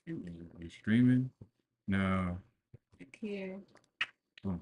We're streaming now. Here. Oh,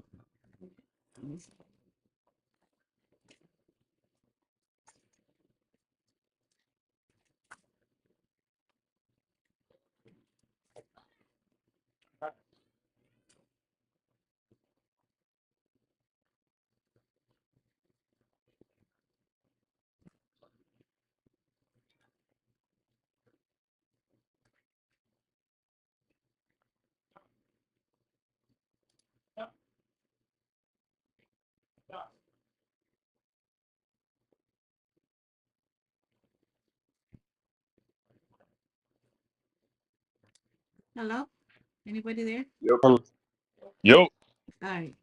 Hello? Anybody there? Yep. Yo, All right.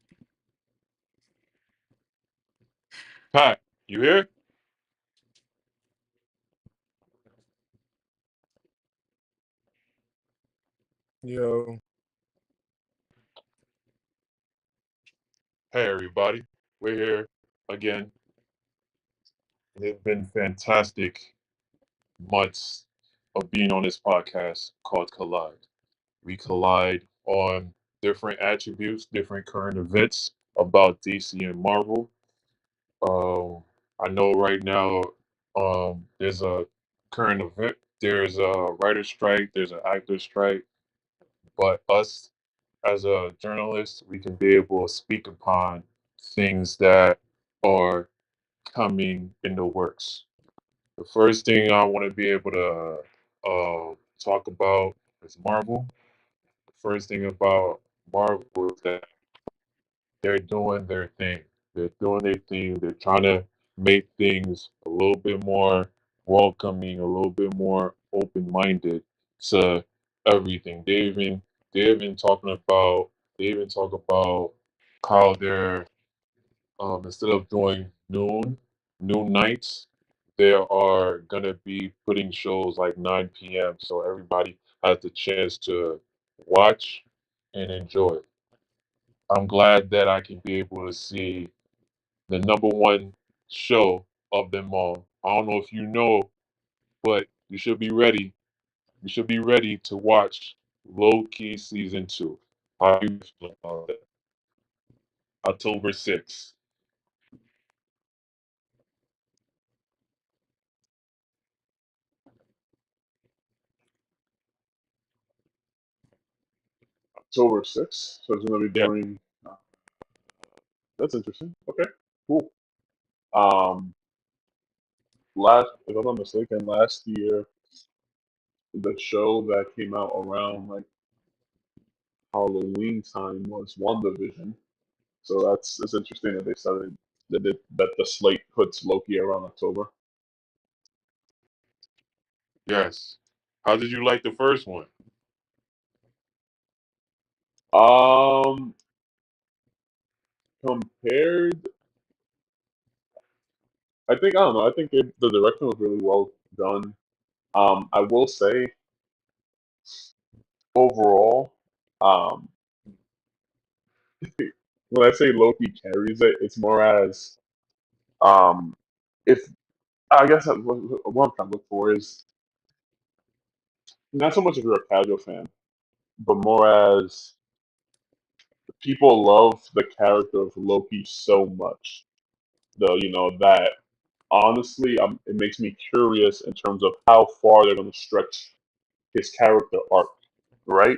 Pat, you here? Yo. Hey, everybody. We're here again. It's been fantastic months of being on this podcast called Collide. We collide on different attributes, different current events about DC and Marvel. Um, I know right now there's a current event, there's a writer strike, there's an actor strike, but us as a journalist, we can be able to speak upon things that are coming in the works. The first thing I want to be able to talk about is Marvel. The first thing about Marvel is that they're doing their thing. They're doing their thing. They're trying to make things a little bit more welcoming, a little bit more open minded to everything. They even talking about they even talk about how they're instead of doing noon nights, they are gonna be putting shows like 9 p.m. so everybody has the chance to watch and enjoy. I'm glad that I can be able to see the number one show of them all. I don't know if you know, but you should be ready. You should be ready to watch Low Key Season 2. How you feel about that? October 6th. October 6th. So it's going to be Yeah. during. That's interesting. Okay. Cool. Um, if I'm not mistaken, last year, the show that came out around like Halloween time was WandaVision. So it's interesting that they started that the slate puts Loki around October. Yes. How did you like the first one? Um, compared, I don't know. I think the direction was really well done. I will say overall, um, when I say Loki carries it, it's more as um, if I guess what I'm trying to look for is not so much if you're a casual fan, but more as people love the character of Loki so much, though that honestly, it makes me curious in terms of how far they're going to stretch his character arc, right?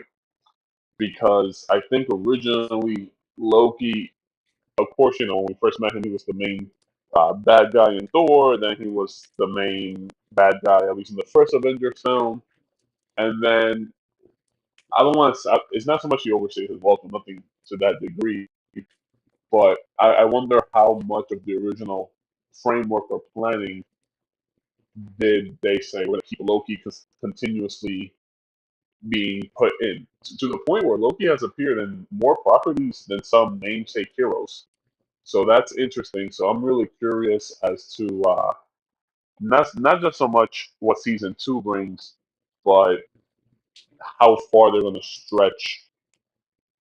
Because I think originally Loki, of course, when we first met him, he was the main bad guy in Thor. Then he was the main bad guy, at least in the first Avengers film. And then I don't want to. It's not so much he overstayed his welcome, nothing to that degree. But I wonder how much of the original framework or planning did they say we're going to keep Loki continuously being put in to the point where Loki has appeared in more properties than some namesake heroes. So that's interesting. So I'm really curious as to not just so much what season two brings, but how far they're going to stretch,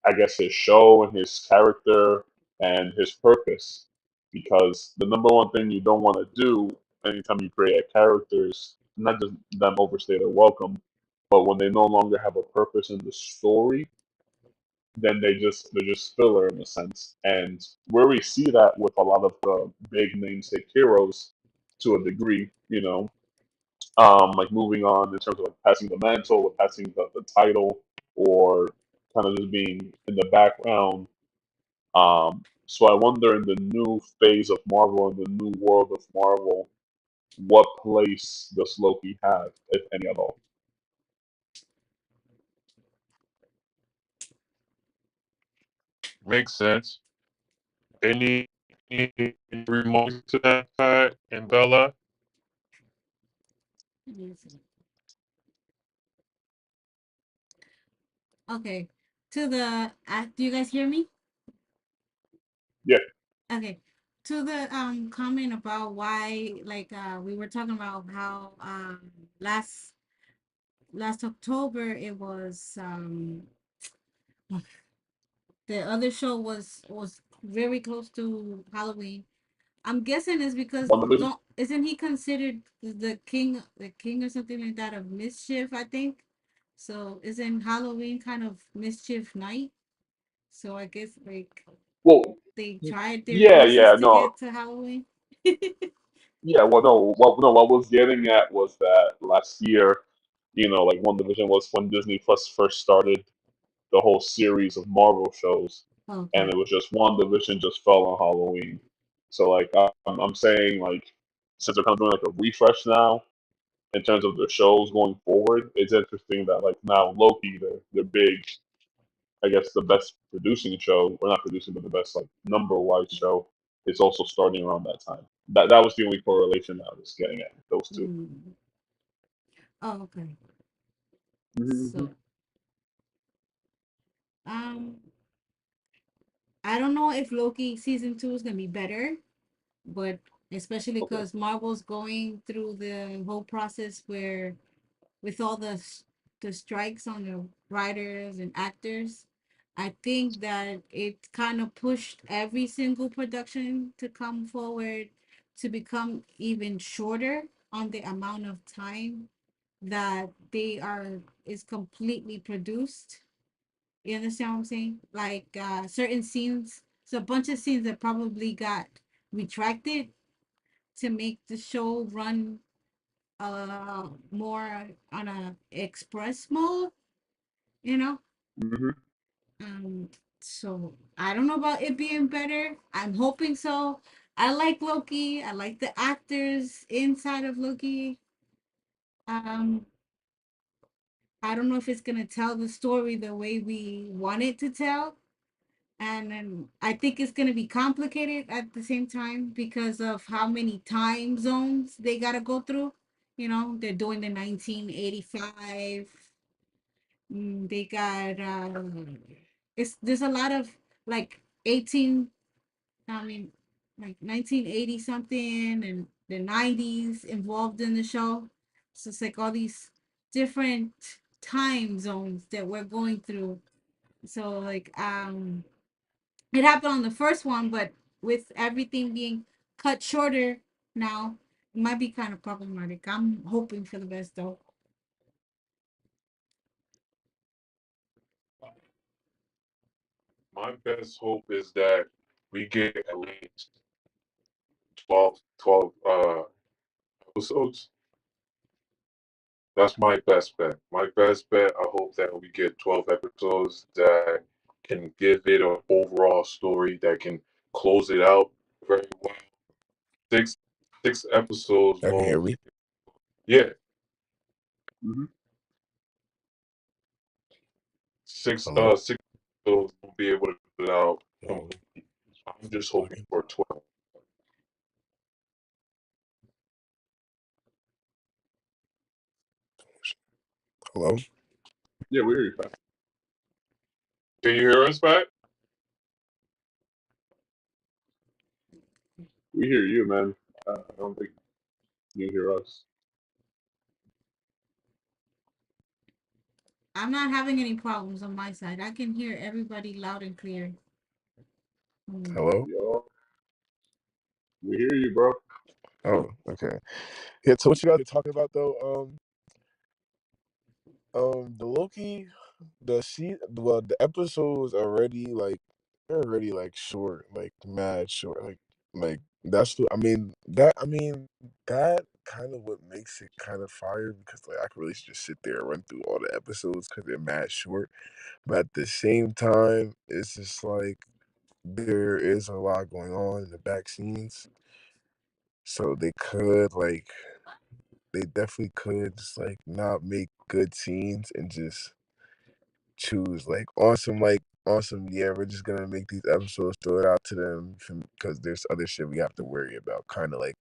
I guess, his show and his character and his purpose. Because the number one thing you don't want to do anytime you create a character is not just them overstay their welcome, but when they no longer have a purpose in the story, then they're just filler in a sense. And where we see that with a lot of the big namesake heroes to a degree, like moving on in terms of like passing the mantle or passing the title or kind of just being in the background. So I wonder in the new phase of Marvel, in the new world of Marvel, what place does Loki have, if any at all? Makes sense. Any remarks to that, Pat and Bella? Yes. Okay. To the do you guys hear me? Yeah. Okay. To the comment about why, like, we were talking about how last October it was the other show was very close to Halloween. I'm guessing it's because WandaVision? don't isn't he considered the king or something like that of mischief, I think. So isn't Halloween kind of mischief night? So I guess like Well, they tried their yeah, closest yeah, to no, get to Halloween. yeah. Well, no, no. What I was getting at was that last year, like WandaVision was when Disney Plus first started the whole series of Marvel shows, and Okay. it was just WandaVision just fell on Halloween. So like I'm saying like since they're kind of doing like a refresh now in terms of their shows going forward, it's interesting that like now Loki, their big, I guess the best producing show, or not producing, but the best like number wise show, is also starting around that time. That was the only correlation that I was getting at those two. Mm. Oh, okay. Mm-hmm. So um I don't know if Loki season 2 is gonna be better, but especially Okay. because Marvel's going through the whole process where with all the strikes on the writers and actors, I think that it kind of pushed every single production to come forward to become even shorter on the amount of time that they are is completely produced. You understand what I'm saying? Like certain scenes, so a bunch of scenes that probably got retracted to make the show run more on a express mode, you know. Mm-hmm. um so I don't know about it being better. I'm hoping so. I like Loki. I like the actors inside of Loki. um I don't know if it's gonna tell the story the way we want it to tell, and then I think it's gonna be complicated at the same time because of how many time zones they gotta go through. They're doing the 1985. They got it's there's a lot of like 18, I mean, like 1980 something and the 90s involved in the show. So it's like all these different time zones that we're going through. So like it happened on the first one, but with everything being cut shorter now, it might be kind of problematic. I'm hoping for the best though. My best hope is that we get at least 12 episodes. That's my best bet. My best bet, I hope that we get 12 episodes that can give it an overall story that can close it out very well. Six episodes I can hear won't. me. Yeah, Mm-hmm. Hello. 6 episodes won't be able to put it out Oh, complete. I'm just hoping for 12. hello. Yeah, we hear you, Pat. Can you hear us, Pat? We hear you, man. I don't think you hear us. I'm not having any problems on my side. I can hear everybody loud and clear. Hello. Yo, we hear you, bro. Oh, okay. Yeah. So what you guys are talking about though? The Loki, the episodes already like they're already like short, like mad short, like that's what I mean that kind of what makes it kind of fire because like I can really just sit there and run through all the episodes because they're mad short, but at the same time, it's just like there is a lot going on in the back scenes, so they definitely could just like not make good scenes and just choose like yeah, we're just gonna make these episodes, throw it out to them because there's other shit we have to worry about, kind of like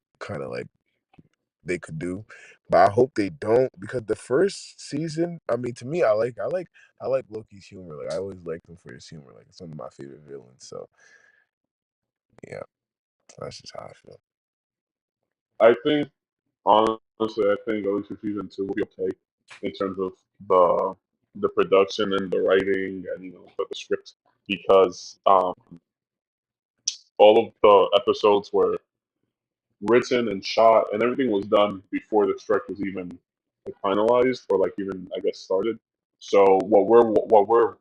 they could do, but I hope they don't because the first season, I mean, to me, I like Loki's humor. Like I always liked him for his humor. Like it's one of my favorite villains. So yeah, that's just how I feel. I think honestly, I think at least for season two will be okay in terms of the production and the writing and the script because all of the episodes were written and shot and everything was done before the strike was even like, finalized or like even I guess started. So what we're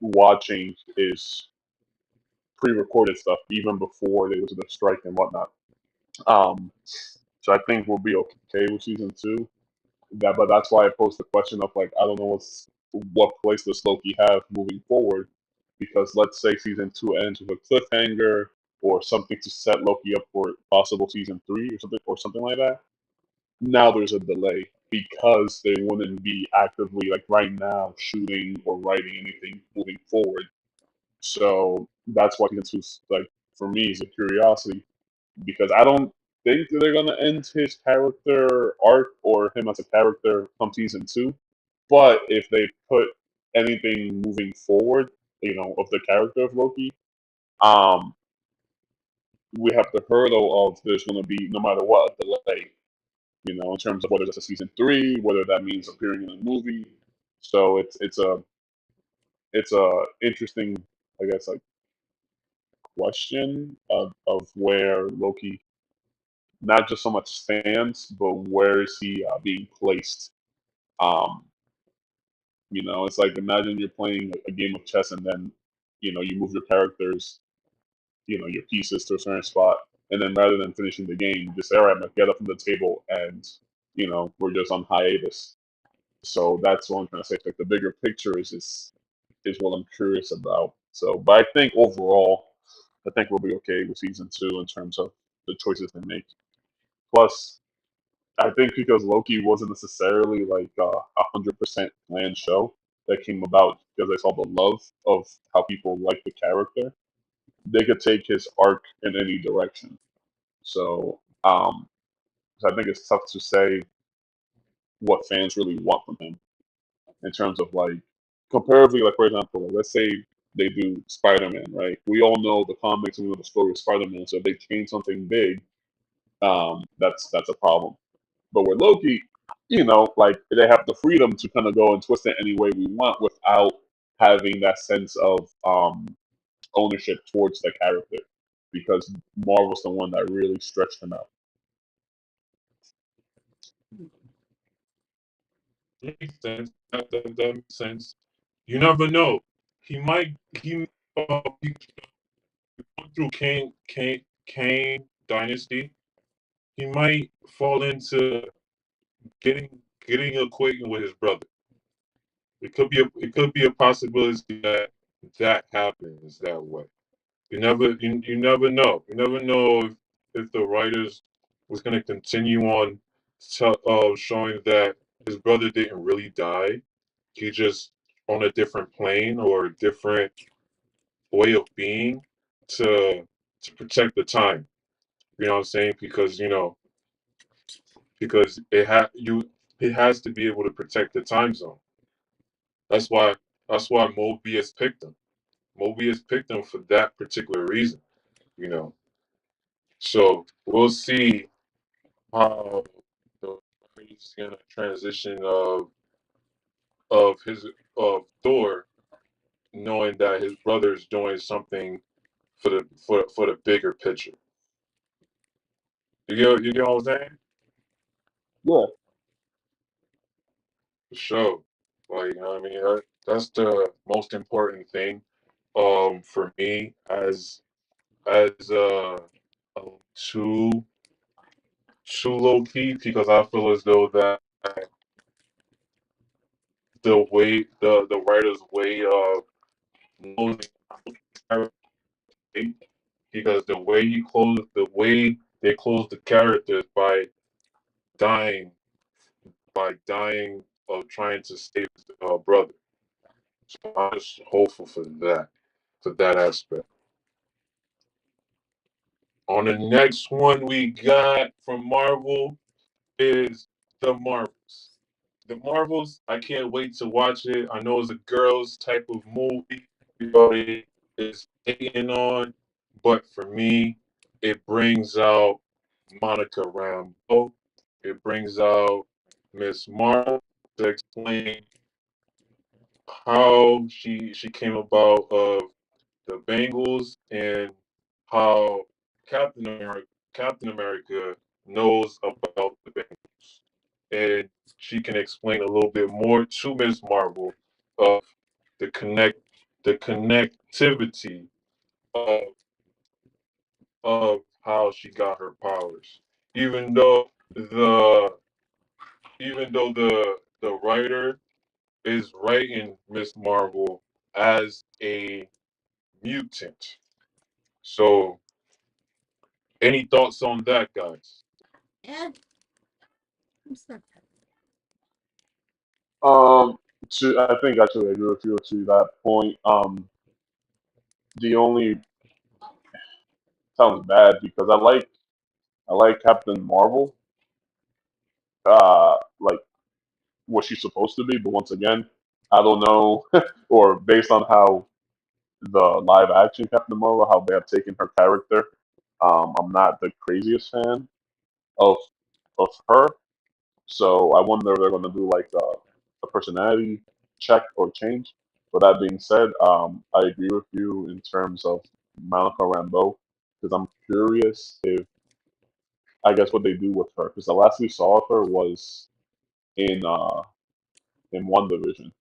watching is pre-recorded stuff even before there was the strike and whatnot. Um, so I think we'll be okay with season two. But that's why I posed the question of like I don't know what place does Loki have moving forward because let's say season two ends with a cliffhanger or something to set Loki up for possible season three or something like that. Now there's a delay because they wouldn't be actively like right now shooting or writing anything moving forward. So that's why season two's like for me is a curiosity because I don't think they're gonna end his character arc or him as a character from season two. But if they put anything moving forward, of the character of Loki, um, we have the hurdle of there's gonna be no matter what a delay. In terms of whether it's a season three, whether that means appearing in a movie. So it's a interesting, I guess, like question of where Loki not just so much stands, but where is he being placed? Um, it's like imagine you're playing a game of chess and then you move your characters, your pieces to a certain spot, and then rather than finishing the game, you just say, all right, I'm gonna get up from the table and we're just on hiatus. So that's what I'm trying to say. Like the bigger picture is what I'm curious about. So, but I think overall, I think we'll be okay with season two in terms of the choices they make. Plus, I think because Loki wasn't necessarily like 100% planned show that came about because they saw the love of how people like the character, they could take his arc in any direction. So I think it's tough to say what fans really want from him in terms of like comparatively, like for example, let's say they do Spider-Man, right? We all know the comics and we know the story of Spider-Man. So if they change something big, that's a problem. But with Loki, like they have the freedom to kind of go and twist it any way we want without having that sense of ownership towards the character, because Marvel's the one that really stretched him out. Makes sense. That makes sense. You never know. He going through Kane dynasty. He might fall into getting acquainted with his brother. It could be a possibility that that happens that way. You never know. You never know if the writers was going to continue on showing that his brother didn't really die. He just on a different plane or a different way of being to to protect the time. You know what I'm saying? Because it has to be able to protect the time zone. That's why Mobius picked him. Mobius picked him for that particular reason. You know. So we'll see how the he's gonna transition of Thor, knowing that his brother is doing something for the bigger picture. You get what I'm saying? Yeah, For sure. Like, you know what I mean? That's the most important thing. For me as a too too low key because I feel as though that the writer's way of closing character, because the way they close the characters dying dying of trying to save his brother. So I'm just hopeful for that aspect. On the next one we got from Marvel is the Marvels. The Marvels, I can't wait to watch it. I know it's a girls type of movie everybody is hating on, but for me, it brings out Monica Rambeau. It brings out Miss Marvel to explain how she came about of the Bengals and how Captain America knows about the Bengals, and she can explain a little bit more to Ms. Marvel of the connectivity of how she got her powers, even though the the writer is writing Miss Marvel as a mutant. So, any thoughts on that, guys? Yeah, I'm stuck. I think I actually agree with you to that point. The only sounds bad because I like Captain Marvel, like what she's supposed to be, but once again, I don't know, or based on how the live action Captain Marvel, how they have taken her character, I'm not the craziest fan of her. So I wonder if they're going to do like a personality check or change. But that being said, I agree with you in terms of Monica Rambeau because I'm curious if I guess what they do with her because the last we saw of her was in uh in One Division,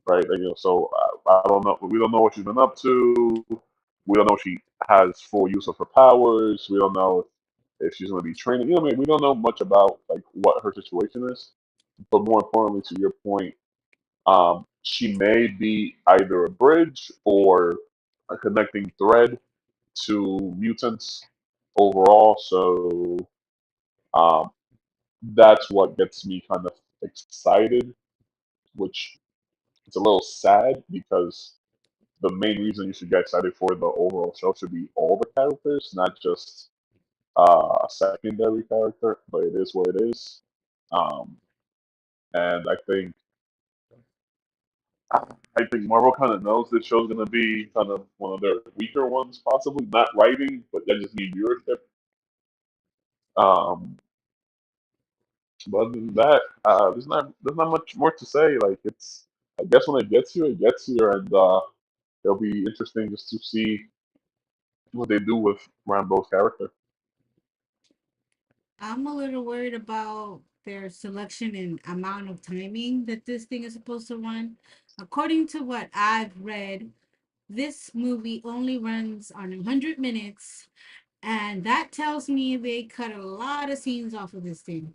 right? Like, so I don't know. We don't know what she's been up to. We don't know if she has full use of her powers. We don't know if she's going to be training. You know, what I mean, we don't know much about like what her situation is. But more importantly, to your point, she may be either a bridge or a connecting thread to mutants overall. So um, that's what gets me kind of excited, which it's a little sad because the main reason you should get excited for the overall show should be all the characters, not just a secondary character. But it is what it is, um, and I think Marvel kind of knows this show's going to be kind of one of their weaker ones, possibly not writing, but they just need viewership. Um, but other than that, there's not much more to say. Like it's I guess when it gets here, and it'll be interesting just to see what they do with Rambo's character. I'm a little worried about their selection and amount of timing that this thing is supposed to run. According to what I've read, this movie only runs on 100 minutes, and that tells me they cut a lot of scenes off of this thing.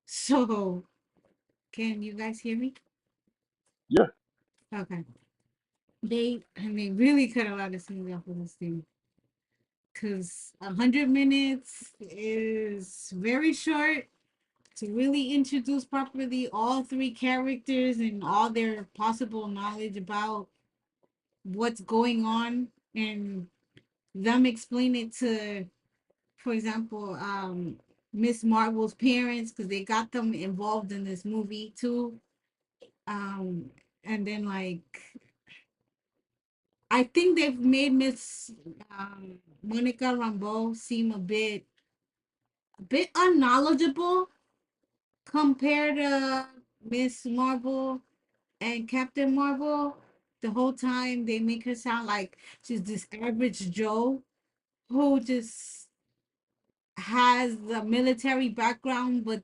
So, can you guys hear me? Yeah, Okay. They really cut a lot of scenes off of this thing because 100 minutes is very short to really introduce properly all three characters and all their possible knowledge about what's going on and them explain it to, for example, Miss Marvel's parents because they got them involved in this movie too. Um, and then like I think they've made Miss Monica Rambeau seem a bit unknowledgeable compared to Miss Marvel and Captain Marvel. The whole time they make her sound like she's this average Joe who just has the military background but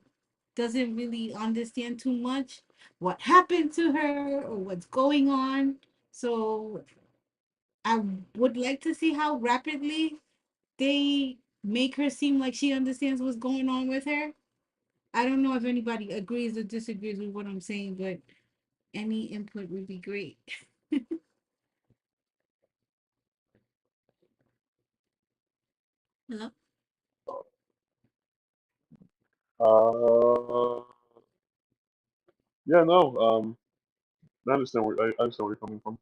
doesn't really understand too much. what happened to her or what's going on. So I would like to see how rapidly they make her seem like she understands what's going on with her. I don't know if anybody agrees or disagrees with what I'm saying, but any input would be great. Hello? Yeah, no. I understand I understand where you're coming from.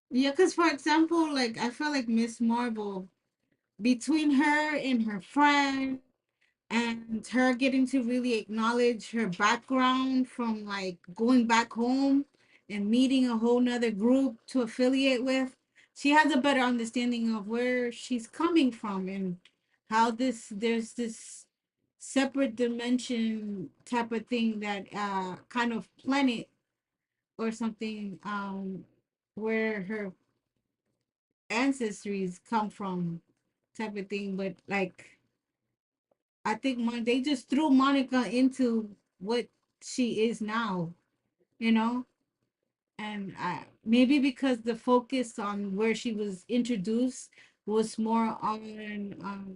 Yeah, because for example, like I feel like Miss Marvel, between her and her friend and her getting to really acknowledge her background from like going back home and meeting a whole nother group to affiliate with, she has a better understanding of where she's coming from and how there's this separate dimension type of thing that kind of planet or something where her ancestries come from type of thing. But like I think they just threw Monica into what she is now, you know? And maybe because the focus on where she was introduced was more on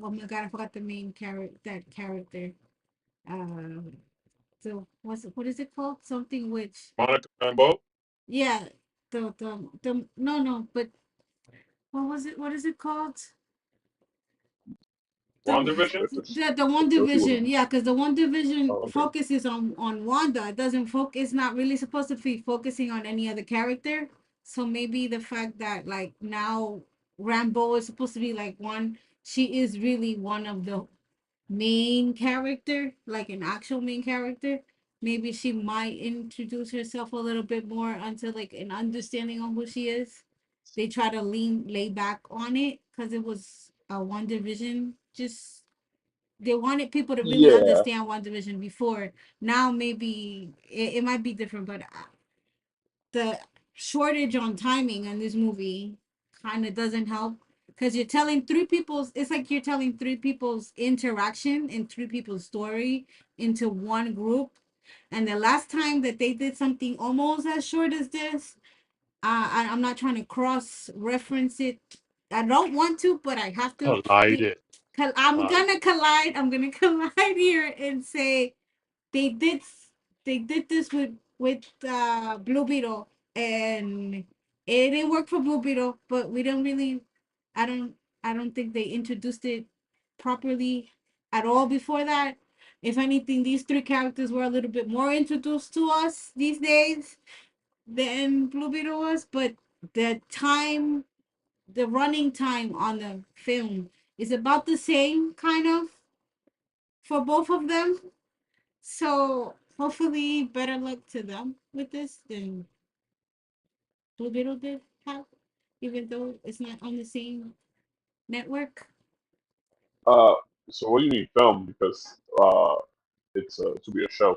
oh my god, I forgot the main character, that character. So what is it called? Something which Monica Rambeau. yeah, the no, but what was it? What is it called? the WandaVision. the one Conspiracy was division, yeah, because the one division oh, okay. focuses on Wanda. It doesn't focus. It's not really supposed to be focusing on any other character. So maybe the fact that like now Rambo is supposed to be like one, she is really one of the main character, like an actual main character. Maybe she might introduce herself a little bit more until like an understanding on who she is. They try to lay back on it because it was a one division. Just they wanted people to really Yeah, understand one division before. Now maybe it might be different, but the shortage on timing on this movie kind of doesn't help because you're telling three people's, it's like you're telling three people's interaction and three people's story into one group. And the last time that they did something almost as short as this, I'm not trying to cross reference it. I don't want to, but I have to. Collided. I'm gonna collide. I'm gonna collide here and say they did they did this with Blue Beetle, and it didn't work for Blue Beetle, but we don't really I don't I don't think they introduced it properly at all before that. If anything, these three characters were a little bit more introduced to us these days than Blue Beetle was, but the running time on the film is about the same kind of for both of them. So hopefully, better luck to them with this than Blue Beetle did have, even though it's not on the same network. Uh, so what do you mean film? Because it's to be a show,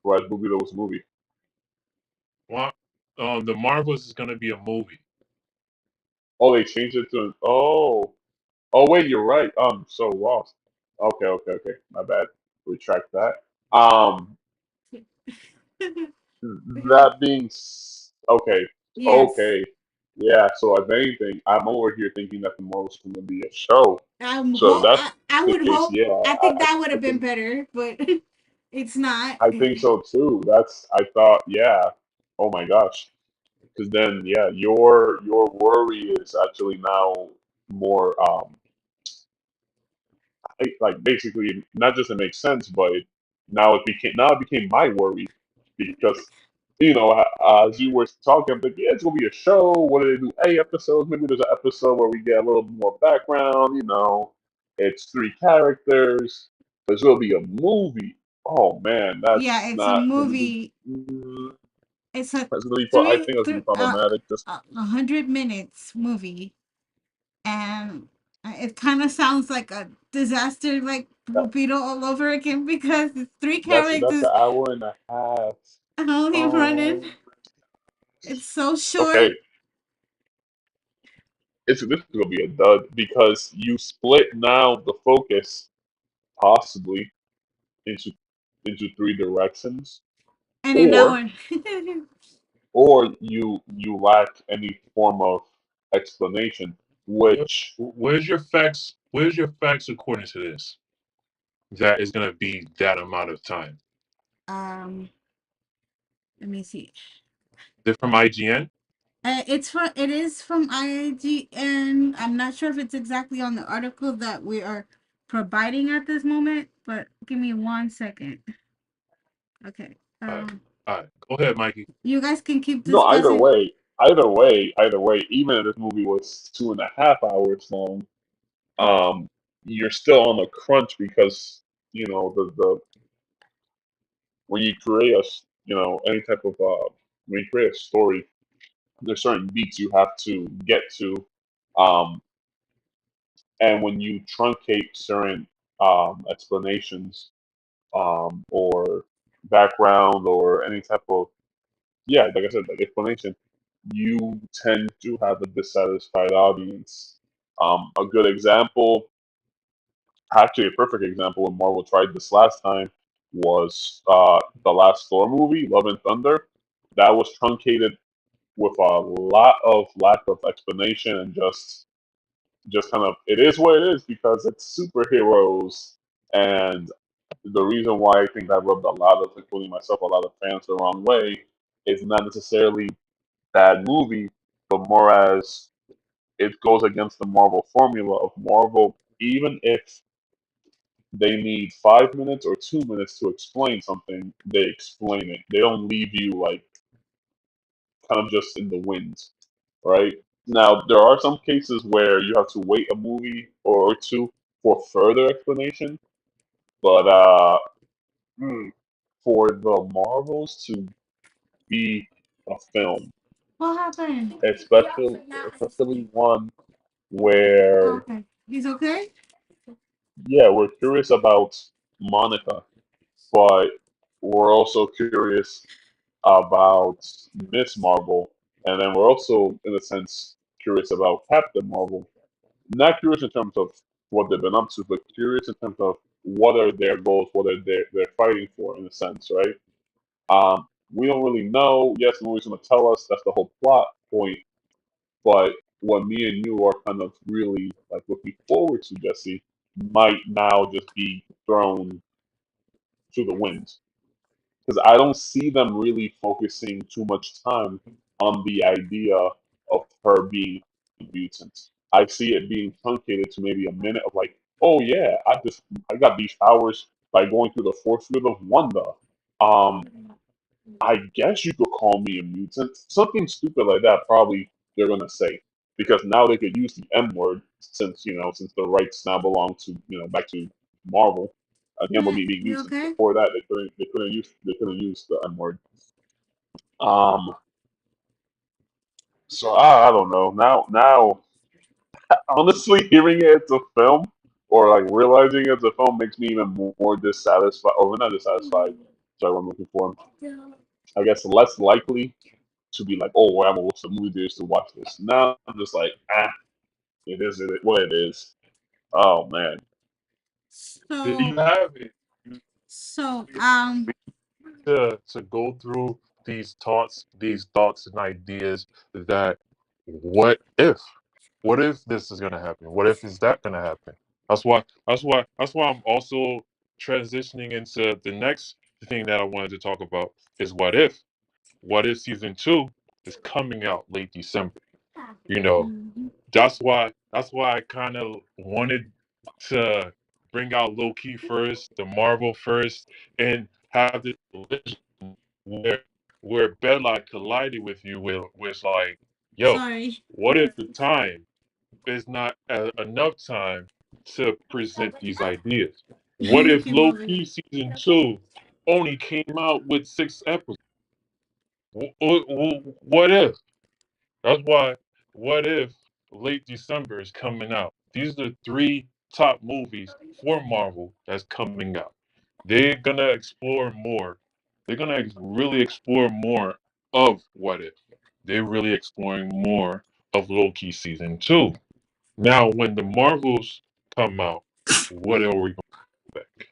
whereas Blue Beetle was a movie. Wa- the Marvels is gonna be a movie. Oh, they changed it to oh wait, you're right. So lost. Okay, okay, okay. My bad. Retract that. That being okay, Yes, okay, yeah. So if anything, I'm over here thinking that the Marvel's going to be a show. So that's I the would case. hope. Yeah, I think that would I have been think better, but it's not. I think so too. That's I thought. Yeah. Oh my gosh. Because then, yeah, your worry is actually now more like basically not just it makes sense, but now it became my worry because as you were talking, I'm like, yeah, it's gonna be a show. What do they do? 8 episodes? Maybe there's an episode where we get a little more background. It's three characters. There's gonna be a movie. Oh man, Yeah, that's it's a not gonna be. movie. It's a That's gonna be. I three, think that's gonna three be problematic. Just 100 minutes movie, and it kind of sounds like a disaster, like Blue that, Beetle all over again because it's three that's characters an hour and a half. only running. Oh. It's so short. Okay, this is gonna be a dud because you split now the focus possibly into three directions, And an or hour. you lack any form of explanation, which Where's your facts? Where's your facts according to this? That is gonna be that amount of time. um, let me see. Is it from IGN? It is from IIGN. I'm not sure if it's exactly on the article that we are providing at this moment, but give me 1 second. Okay. All right, all right. Go ahead, Mikey. You guys can keep no, discussing. either way, even if this movie was 2.5 hours long, um, you're still on a crunch because the when you create any type of when you create a story, there's certain beats you have to get to, um, and when you truncate certain explanations or background or any type of, yeah, like I said, like explanation, you tend to have a dissatisfied audience. A good example, actually a perfect example, when Marvel tried this last time was the last Thor movie, Love and Thunder. That was truncated with a lot of lack of explanation and just kind of, it is what it is because it's superheroes. And the reason why I think that rubbed a lot of, including myself, a lot of fans the wrong way is not necessarily bad movie, but more as it goes against the Marvel formula of Marvel. Even if they need 5 minutes or 2 minutes to explain something, they explain it. They don't leave you like kind of just in the wind, right? Now, there are some cases where you have to wait a movie or two for further explanation, but for the Marvels to be a film, What happened? especially one where, Okay. He's okay? yeah, we're curious about Monica, but we're also curious about Miss Marvel, and then we're also, in a sense, curious about Captain Marvel. Not curious in terms of what they've been up to, but curious in terms of what are their goals, what are they're fighting for, in a sense, right? We don't really know. Yes, the movie's going to tell us. That's the whole plot point. But what me and you are kind of really like looking forward to, Jesse, might now just be thrown to the wind because I don't see them really focusing too much time on the idea of her being a mutant. I see it being truncated to maybe a minute of like, oh yeah, I got these powers by going through the force field of Wanda. Um, I guess you could call me a mutant. Something stupid like that probably they're gonna say. Because now they could use the M word since the rights now belong to back to Marvel. The M word Matt, being you mutant. okay? Before that they couldn't use the M word. Um so I don't know. Now honestly hearing it as a film or like realizing it's a film makes me even more dissatisfied or not dissatisfied. Sorry, what I'm looking for. I guess less likely to be like, oh, well, I'm gonna watch the movie theaters to watch this. Now I'm just like, it is what it is. Oh man, There you So, have it. so, To go through these thoughts and ideas that what if this is gonna happen? What if is that gonna happen? That's why I'm also transitioning into the next thing that I wanted to talk about is what if. What if season 2 is coming out late December? You know, mhm. that's why I kind of wanted to bring out Loki first, the Marvel first, and have this collision where Bedlock collided with you where it's like, yo, Sorry. what if the time is not enough time to present these ideas? What if Keep moving. Loki season 2 only came out with 6 episodes? What if? That's why What If late December is coming out. These are the 3 top movies for Marvel that's coming out. They're gonna explore more. They're gonna really explore more of What If. They're really exploring more of Loki season 2. Now, when the Marvels come out, what are we? back.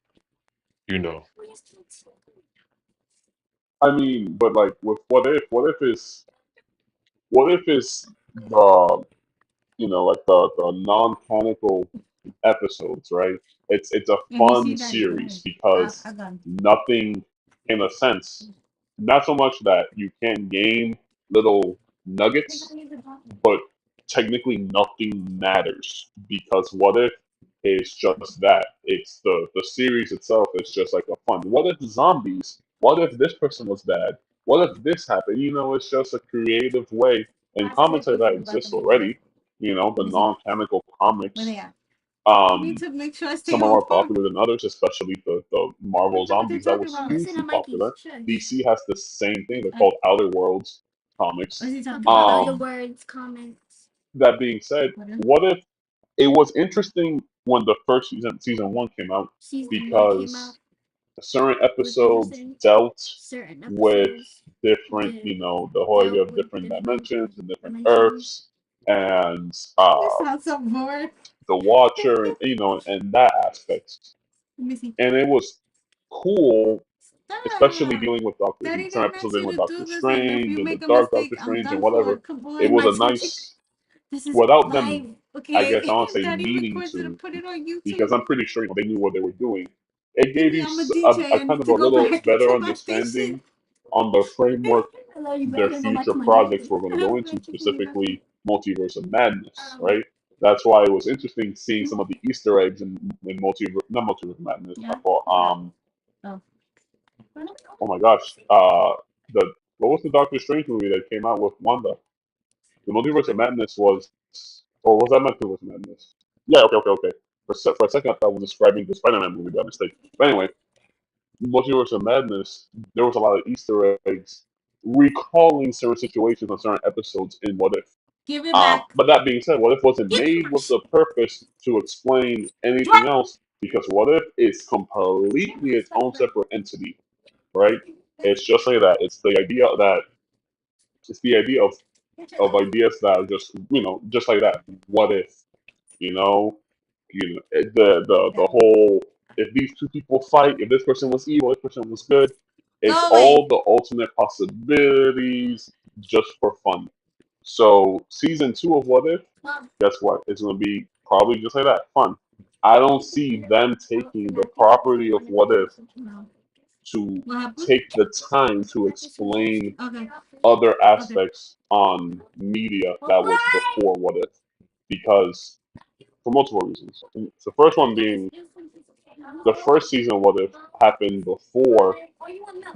You know. I mean, but like with what if is the like the non-canonical episodes, right? It's a Let me see fun that. series I because got. nothing, in a sense, not so much that you can gain little nuggets, but technically nothing matters because what if is just that. It's the series itself is just like a fun. What if zombies? What if this person was bad? What if this happened? It's just a creative way and commentary that exists already. The Let me see. non-canonical Where they comics. at? I need Um, to make sure I stay some are on more phone. popular than others, especially the I Marvel don't know what they're Zombies. That talking was about. hugely popular. Shush. DC has the same thing. They're Uh, called Outer Worlds comics. What's he talking Talking about? about your Um, words, comments. that being said, What else? what if it was interesting when the first season one came out Season one came out. because certain It was episodes interesting. dealt Certain with episodes different, did the whole idea dealt of with different different dimensions and different dimensions. Earths and You sound so bored. the Watcher, and and that aspect. Let me see. And it was cool, especially Stop. dealing with Daddy certain didn't episodes ask you dealing with to do Doctor this, and if Strange you and the make a Dark mistake, Doctor I'm Strange and done for. whatever. Come It on, was my a teacher. nice, This is without them, live, I guess okay? I want to say Daddy needing records it and to, put it on because YouTube. I'm pretty sure they knew what they were doing. It gave Baby, you I'm a DJ. a I kind need of to a go little back better to my station. understanding on the framework I love you, but I their gotta go back to future my projects day. were going to go into, Thank you for your message. specifically Multiverse of Madness, Um, right? That's why it was interesting seeing some of the Easter eggs in not Multiverse of Madness, my Yeah. fault. Oh. Oh my gosh, the what was the Doctor Strange movie that came out with Wanda? The Multiverse of Madness was, or was that Multiverse of Madness? Yeah, okay. For a second, I thought I was describing the Spider-Man movie by mistake. But anyway, Multiverse of Madness, there was a lot of Easter eggs recalling certain situations on certain episodes in What If. Give it back. But that being said, What If wasn't give me made my with shit. the purpose to explain anything else because What If is completely its own separate entity, right? It's just like that. It's the idea of ideas that are just just like that. What if? You know, the whole, if these two people fight, if this person was evil, this person was good, it's Go away. all the alternate possibilities just for fun. So season two of What If, Mom, guess what? It's gonna be probably just like that, fun. I don't see them taking the property of What If no. to What happened? take the time to explain Okay. other Okay. aspects on media that was before What If, because for multiple reasons. The first one being the first season of What If happened before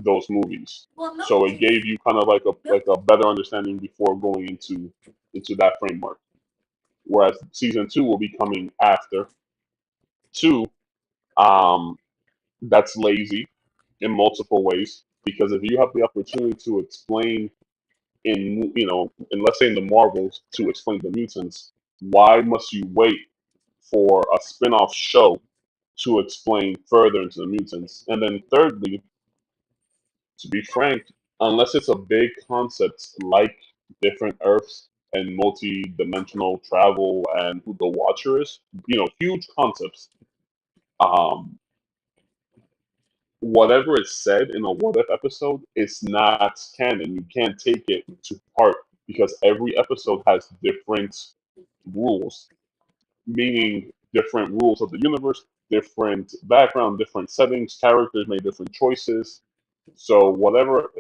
those movies, Well, so it milk. gave you kind of like a better understanding before going into that framework. Whereas season two will be coming after. Two, um, that's lazy in multiple ways because if you have the opportunity to explain in let's say in the Marvels to explain the mutants, why must you wait for a spin-off show to explain further into the mutants? And then thirdly, to be frank, unless it's a big concept like different Earths and multi-dimensional travel and who the Watcher is, huge concepts. Um, whatever is said in a What If episode is not canon. You can't take it to heart because every episode has different rules, meaning different rules of the universe, different background, different settings, characters made different choices. So whatever,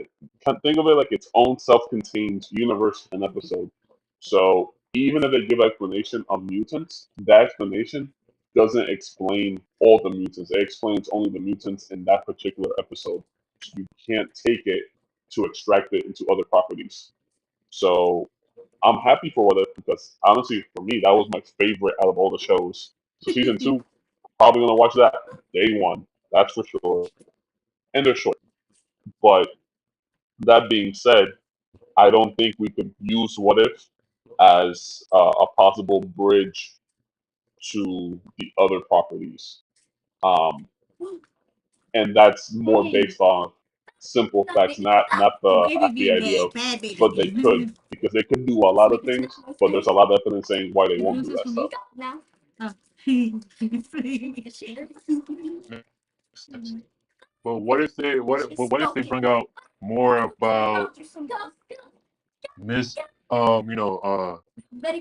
think of it like its own self-contained universe and episode. So even if they give explanation of mutants, that explanation doesn't explain all the mutants. It explains only the mutants in that particular episode. So you can't take it to extract it into other properties. So I'm happy for What If because honestly, for me, that was my favorite out of all the shows. So season two, probably gonna watch that day one. That's for sure. And they're short. But that being said, I don't think we could use What If as a possible bridge to the other properties. Um, and that's more Hey, based on simple stop facts, it. not the Baby happy being idea bad. of, Bad baby but they could being. because they could do a lot of things, but there's a lot of evidence saying why they You won't doing do this that for stuff. me? Now, Oh. But what if they bring out more about Miss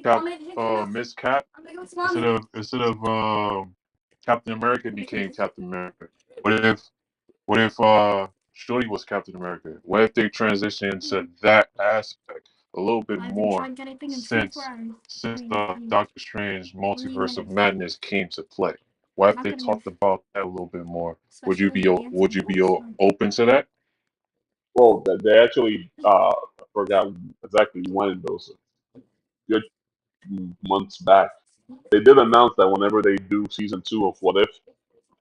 Cap Miss Cap instead of Captain America became Captain America? What if Shorty was Captain America? What if they transitioned to that aspect a little bit more since Doctor Strange Multiverse of Madness came to play? What if they talked about that a little bit more? Would you be open to that? Well, they actually I forgot exactly when those good months back. They did announce that whenever they do season two of What If,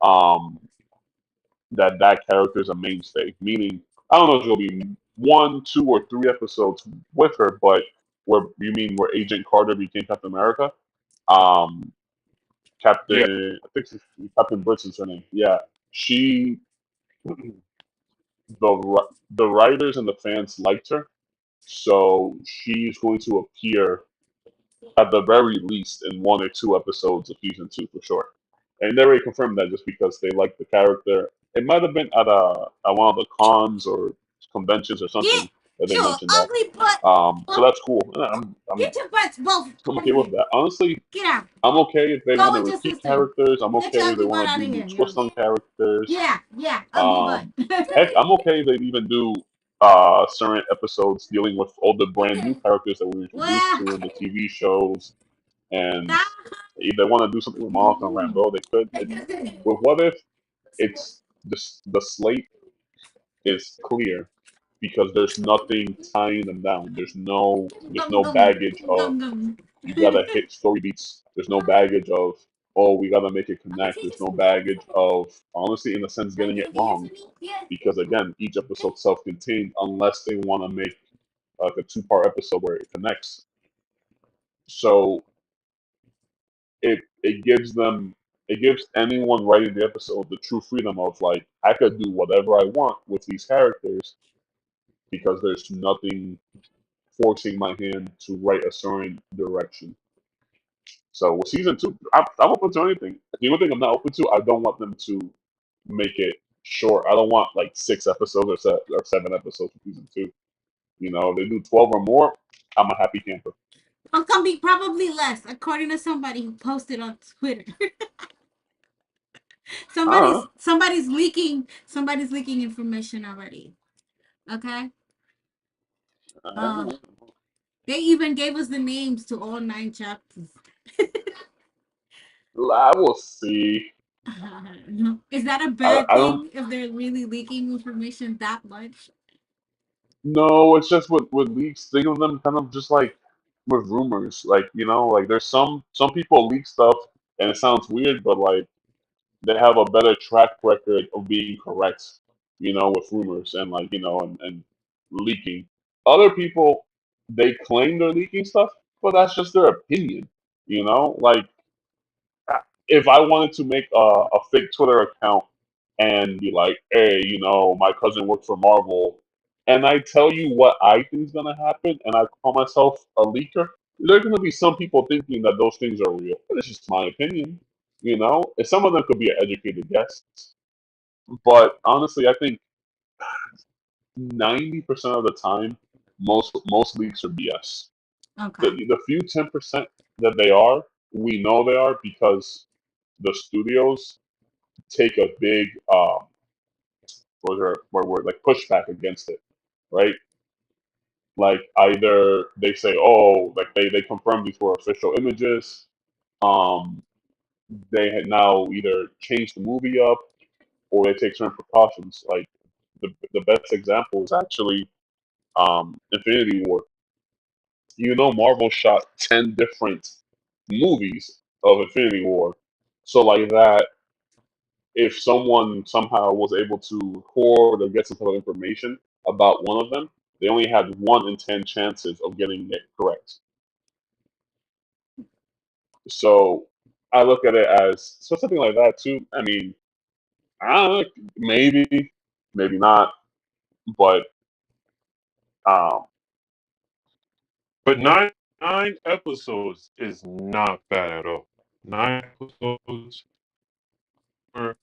um, that character is a mainstay. Meaning, I don't know if it'll be one, 2, or 3 episodes with her, but where Agent Carter became Captain America? Um, Yeah, I think Captain Britain's her name. Yeah, she the writers and the fans liked her, so she's going to appear at the very least in 1 or 2 episodes of season two for sure. And they already confirmed that just because they like the character. It might have been at one of the cons or conventions or Get something that they your mentioned that. ugly butt. So that's cool. I'm Get your butts both I'm out of okay with here. that. Honestly, Get out. I'm okay if they Go want to with your repeat sister. characters. I'm Get your okay if they ugly butt want to out of do new here. twist on characters. Yeah, ugly butt. Heck, I'm okay if they even do certain episodes dealing with all the brand new characters that we were introduced Well, to in the TV shows, and stop. if they want to do something with Monica and Rambo, they could. With What If, it's the slate is clear because there's nothing tying them down. There's no baggage of you gotta hit story beats. There's no baggage of we gotta make it connect. There's no baggage of honestly in a sense getting it wrong because again each episode self-contained unless they want to make like a two-part episode where it connects. So it gives anyone writing the episode the true freedom of like I could do whatever I want with these characters because there's nothing forcing my hand to write a certain direction. So with season two, I'm open to anything. The only thing I'm not open to, I don't want them to make it short. I don't want like 6 episodes or 7 episodes for season two. If they do 12 or more, I'm a happy camper. It's gonna be probably less, according to somebody who posted on Twitter. somebody's Uh, somebody's leaking information already. Okay. uh, Uh, they even gave us the names to all 9 chapters. I will see. Is that a I, bad I don't thing if they're really leaking information that much? know. It's just with leaks, think of them kind of just like with rumors. Like there's some people leak stuff and it sounds weird, but like they have a better track record of being correct, with rumors and and leaking. Other people, they claim they're leaking stuff, but that's just their opinion, Like if I wanted to make a fake Twitter account and be like, hey, my cousin works for Marvel, and I tell you what I think is gonna happen, and I call myself a leaker, there are gonna be some people thinking that those things are real. But it's just my opinion, And some of them could be an educated guess, but honestly, I think 90% of the time, most leaks are BS. Okay. The few 10% that they are, we know they are because the studios take a big word like pushback against it, right? Like either they say, oh, like they confirm these were official images. Um, they had now either changed the movie up or they take certain precautions. Like the best example is actually Infinity War. Marvel shot 10 different movies of Infinity War. So like that, if someone somehow was able to record or get some type of information about one of them, they only had 1 in 10 chances of getting it correct. So I look at it as something like that too. I mean, maybe, maybe not, but um, but nine episodes is not bad at all. 9 episodes. Or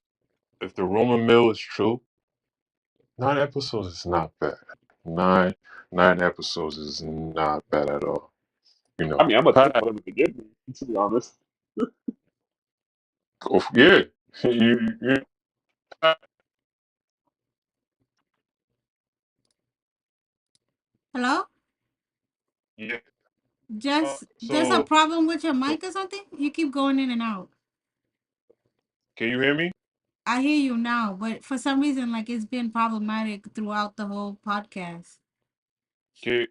if the rumor mill is true, 9 episodes is not bad. Nine nine episodes is not bad at all. You I know, mean, I'm gonna take Pat, whatever they give me. To be honest, yeah, you Pat, Hello? yeah. Just there's a So, problem with your so mic or something? You keep going in and out. can you hear me? I hear you now, but for some reason, like it's been problematic throughout the whole podcast. Can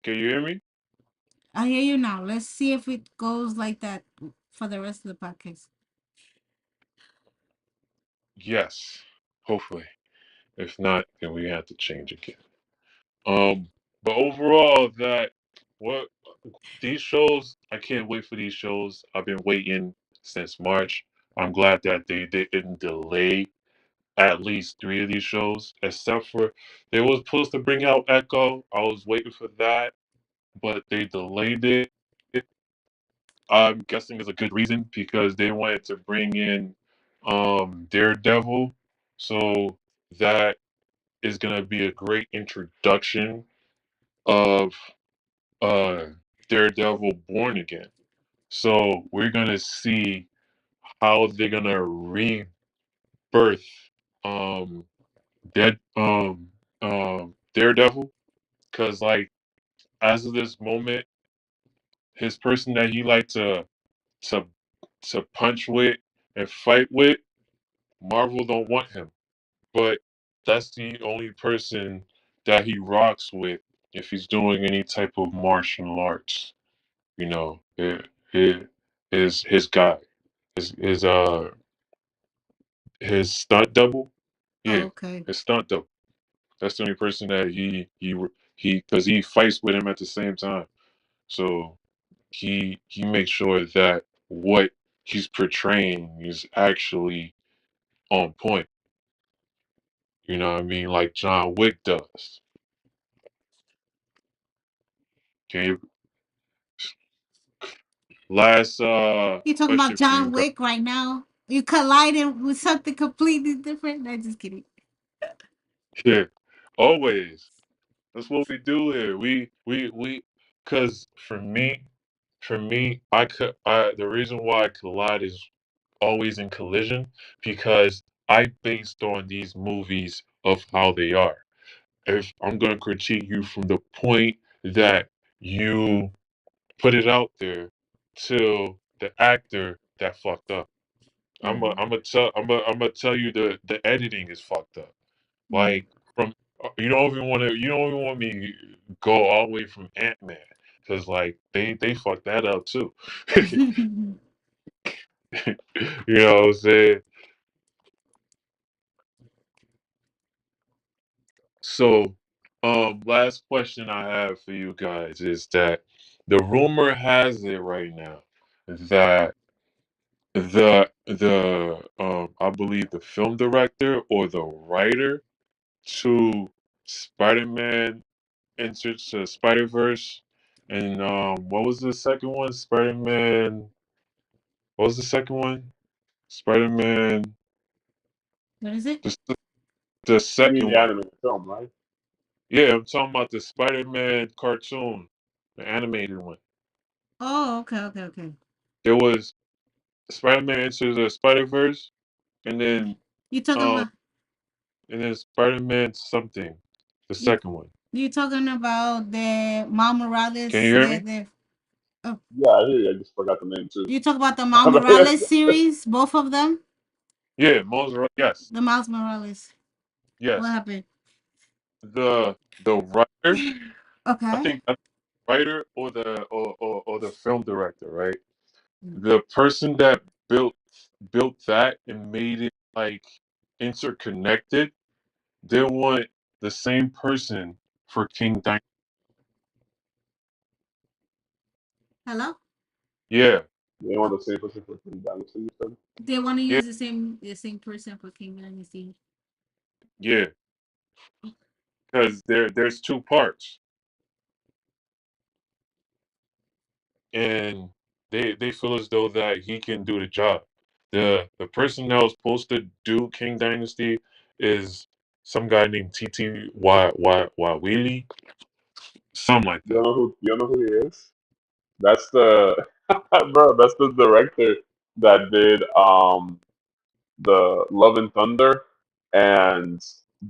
Can you hear me? I hear you now. Let's see if it goes like that for the rest of the podcast. Yes, hopefully. If not, then we have to change again. Um, but overall, that what these shows, I can't wait for these shows. I've been waiting since March. I'm glad that they didn't delay at least 3 of these shows, except for they was supposed to bring out Echo. I was waiting for that, but they delayed it. I'm guessing there's a good reason because they wanted to bring in Daredevil. So that is gonna be a great introduction of uh Daredevil Born Again. So we're gonna see how they're gonna rebirth um dead Daredevil, because like as of this moment, his person that he liked to to punch with and fight with, Marvel don't want him. But that's the only person that he rocks with if he's doing any type of martial arts. You know, it is his guy, his his stunt double. Oh, Yeah, okay. his stunt double. That's the only person that he because he fights with him at the same time. So he makes sure that what he's portraying is actually on point. You know what I mean? Like John Wick does. Okay. Last You talking about question for John you guys. Wick right now? You colliding with something completely different? No, just kidding. Yeah. Always. That's what we do here. We cause for me, the reason why Collide is always in collision because I based on these movies of how they are. If I'm gonna critique you from the point that you put it out there to the actor that fucked up. Mm-hmm. I'm gonna tell you the editing is fucked up. Mm-hmm. Like from you don't even want me to go all the way from Ant Man because like they fucked that up too. You know what I'm saying? So, last question I have for you guys is that the rumor has it right now that the I believe the film director or the writer to Spider-Man Into the Spider-Verse and what was the second one? Spider-Man. What was the second one? Spider-Man. What is it? The, the you mean second the one. animated film, right? Yeah, I'm talking about the Spider-Man cartoon, the animated one. Oh, okay, okay, okay. There was Spider-Man Into the Spider-Verse, and then You talking um, about and then Spider-Man something, the you? second one. You talking about the Miles Can Morales? you hear me? The oh, Yeah, I hear you. I just forgot the name too. you talk about the Miles Morales series, both of them. Yeah, Moses. Yes, The Miles Morales. What yes. happened? The writer, I Okay. think that's the writer or the film director, right? The person that built that and made it like interconnected. They want the same person for King Dynasty. Hello. Yeah, They want the same person for King Dynasty. You said? They want to yeah, use the same person for King Dynasty. yeah. Because there's two parts, and they feel as though that he can do the job. The person that was supposed to do King Dynasty is some guy named TT Wawili, something like that. You know who he is? That's the bro. That's the director that did the Love and Thunder and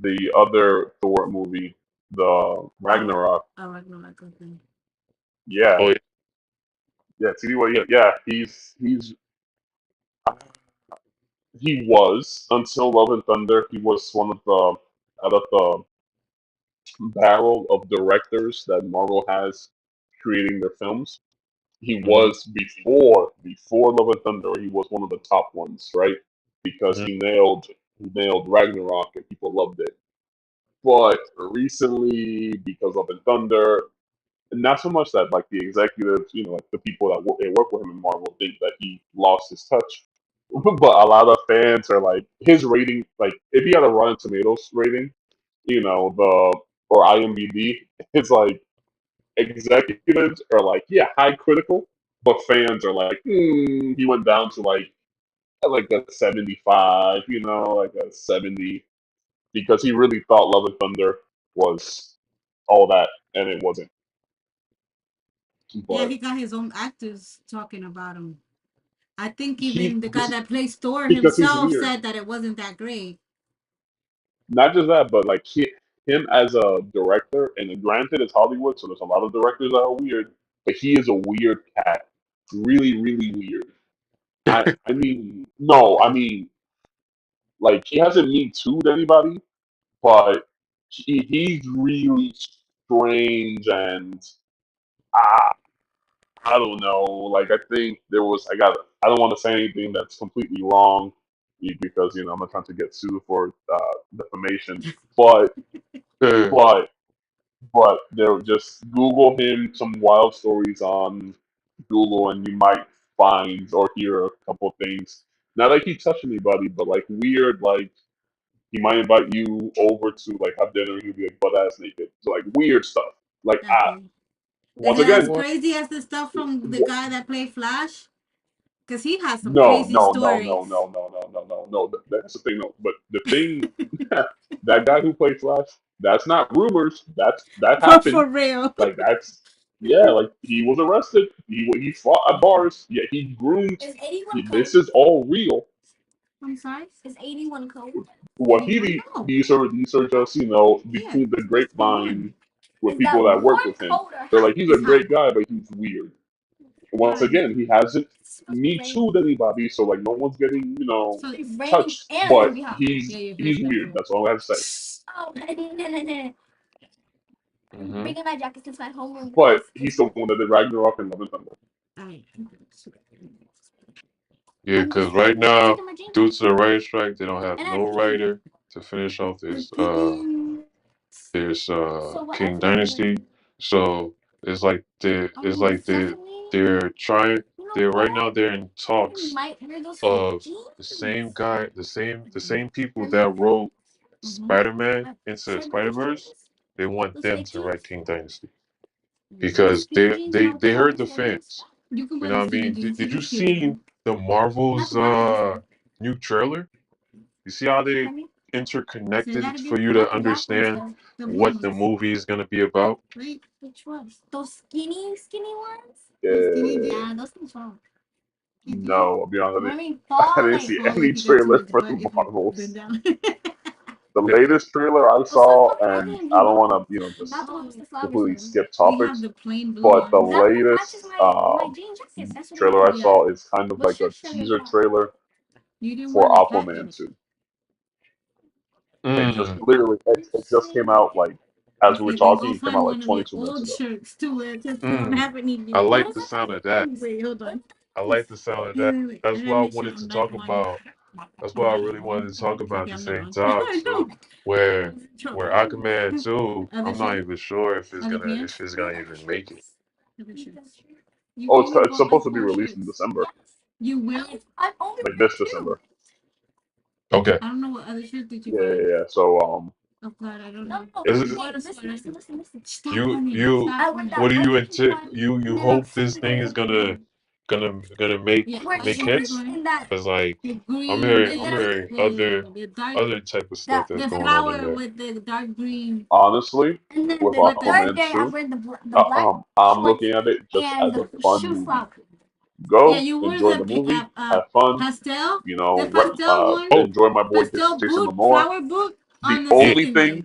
the other Thor movie, the Ragnarok. Oh, Ragnarok. Okay. Yeah, Oh yeah. See what? Yeah, he was until Love and Thunder. He was one of the out of the barrel of directors that Marvel has creating their films. He yeah. was before Love and Thunder. He was one of the top ones, right? Because Hmm. he nailed Ragnarok and people loved it. But recently, because Love and Thunder, and not so much that like the executives, like the people that work with him in Marvel think that he lost his touch, but a lot of fans are like his rating, like if he had a Rotten Tomatoes rating, the or IMDb, it's like executives are like, yeah, high critical, but fans are like, he went down to like a 75, like a 70, because he really thought Love and Thunder was all that, and it wasn't. Yeah, But he got his own actors talking about him. I think he even the guy that plays Thor because he's himself weird. said that it wasn't that great. Not just that, but like him as a director, and granted, it's Hollywood, so there's a lot of directors that are weird, but he is a weird cat. Really, really weird. I mean, no, I mean, like he hasn't Me Too'd anybody, but he's really strange, and I, I don't know. Like I think I don't want to say anything that's completely wrong because I'm not trying to get sued for defamation, but Uh, but but they'll just Google him some wild stories on Google, and you might find or hear a couple things. Not like he touched anybody, but like weird, like he might invite you over to like have dinner, and he'll be like butt ass naked. So like weird stuff. Like Okay. Is once it as again, what? crazy as the stuff from the guy that played Flash? Because he has some no, crazy no, no, no, stories. no, no, no, no, no, no. That's the thing. No, but the thing, that guy who played Flash, that's not rumors. That But happened. for real. Like that's yeah. Like he was arrested. He fought at bars. Yeah, he groomed. Is 81 This cold? is all real. I'm sorry? Is 81 cold? What I don't know. these are just Yeah, between the it's been warm. grapevine with Is that people that warm, work with him. cold, or They're hot? like he's a It's hot. great guy, but he's weird. Once Why? again, he hasn't It's supposed to be Me raining. Too'd anybody, so like no one's getting So It's raining touched. and it's gonna But be hot. yeah, you're he's freaking out weird. too. That's all I have to say. Oh, no. I'm Hmm. bringing my jacket since my homeroom But is he's the one that did Ragnarok and Love and Thunder. Alright. Yeah, I'm because just right now, taking my jeans due off. to the writer strike, they don't have And I no have pee. writer to finish off Opinions. this So King whatever. Dynasty. So it's Oh, like secondly, they're trying. you know They're right now what? they're in I talks might wear those fake of the same jeans. guy, the same people They're that not bad. wrote Mm-hmm. Spider Man into Should I wear Spider those Verse. jeans? They want Those them fake to write jeans? King Dynasty Those because skinny jeans, you know, with the they heard holes the for jeans? fans. You can You wear know the what I skinny mean? jeans. You Did you look cute in see them. the Not Marvel's the bottoms though. new trailer? You see how they Honey? Say that interconnected for again. you Not to the black ones understand though. The blue what the ones. movie is going to be about? Right? Which ones? Those skinny ones? The skinny jeans. Uh, Yeah, those things wrong. You do? no, I'll be honest. Well, I mean, I fall, didn't like, see Fall any if you get too trailer much for butt the if you bend Marvels. down. The latest trailer I those stuff saw, look ugly and in I don't people. want to, Not just the ones with the flowers completely though. skip We have topics, the plain blue but the ones. That one matches latest my jean jacket. That's what I trailer I mean. Yeah. saw is kind of What like a shirt should I teaser wear? trailer You didn't for wear the cat Aquaman yet. 2. It just Mm, literally, it just came out like as You we were see, then go talking. It came find out like one of your 22 minutes old ago. shirts to wear because you don't mm. have any I new. What like is the that? sound of that. Wait, hold on. I like the sound of Wait, that. wait, wait. I That's gotta what I make sure wanted to I'm not talk on. about. That's what Hold I on. really wanted to talk about Okay, at the I'm not same on. time I know. too. Where I'm in trouble. where Aquaman 2, Other I'm not shirt? even sure Other if pants? it's gonna even make it. Other shirts. You Oh, only it's bought like supposed to be four released in shirts. December, You wear. I've only like worn this two. December. Okay. I don't know what other shirt did you Yeah, buy. yeah, yeah. So Oh God, I don't No, know. no, Is You it bought a listen, sweater. listen. Stop you on it. you Stop I on went it. what that do one you pink one. you And then hope that this second thing one is with the blue. gonna gonna make Yeah, Where I make she think you're hits. was going in that Cause like the I'm green, hearing and I'm then hearing other the dark, other type of stuff the that's the going on in flower there. with the dark green Honestly, and then with the with the. third Aquaman day I 2, read the black I'm shorts looking at it just and as a the fun shoe movie. flop. Yeah, Go you wore enjoy the the movie, have fun. pastel, You the know, pastel one, Oh enjoy my boy pastel Jason boot Momoa. flower boot The on the yeah, only second thing, day,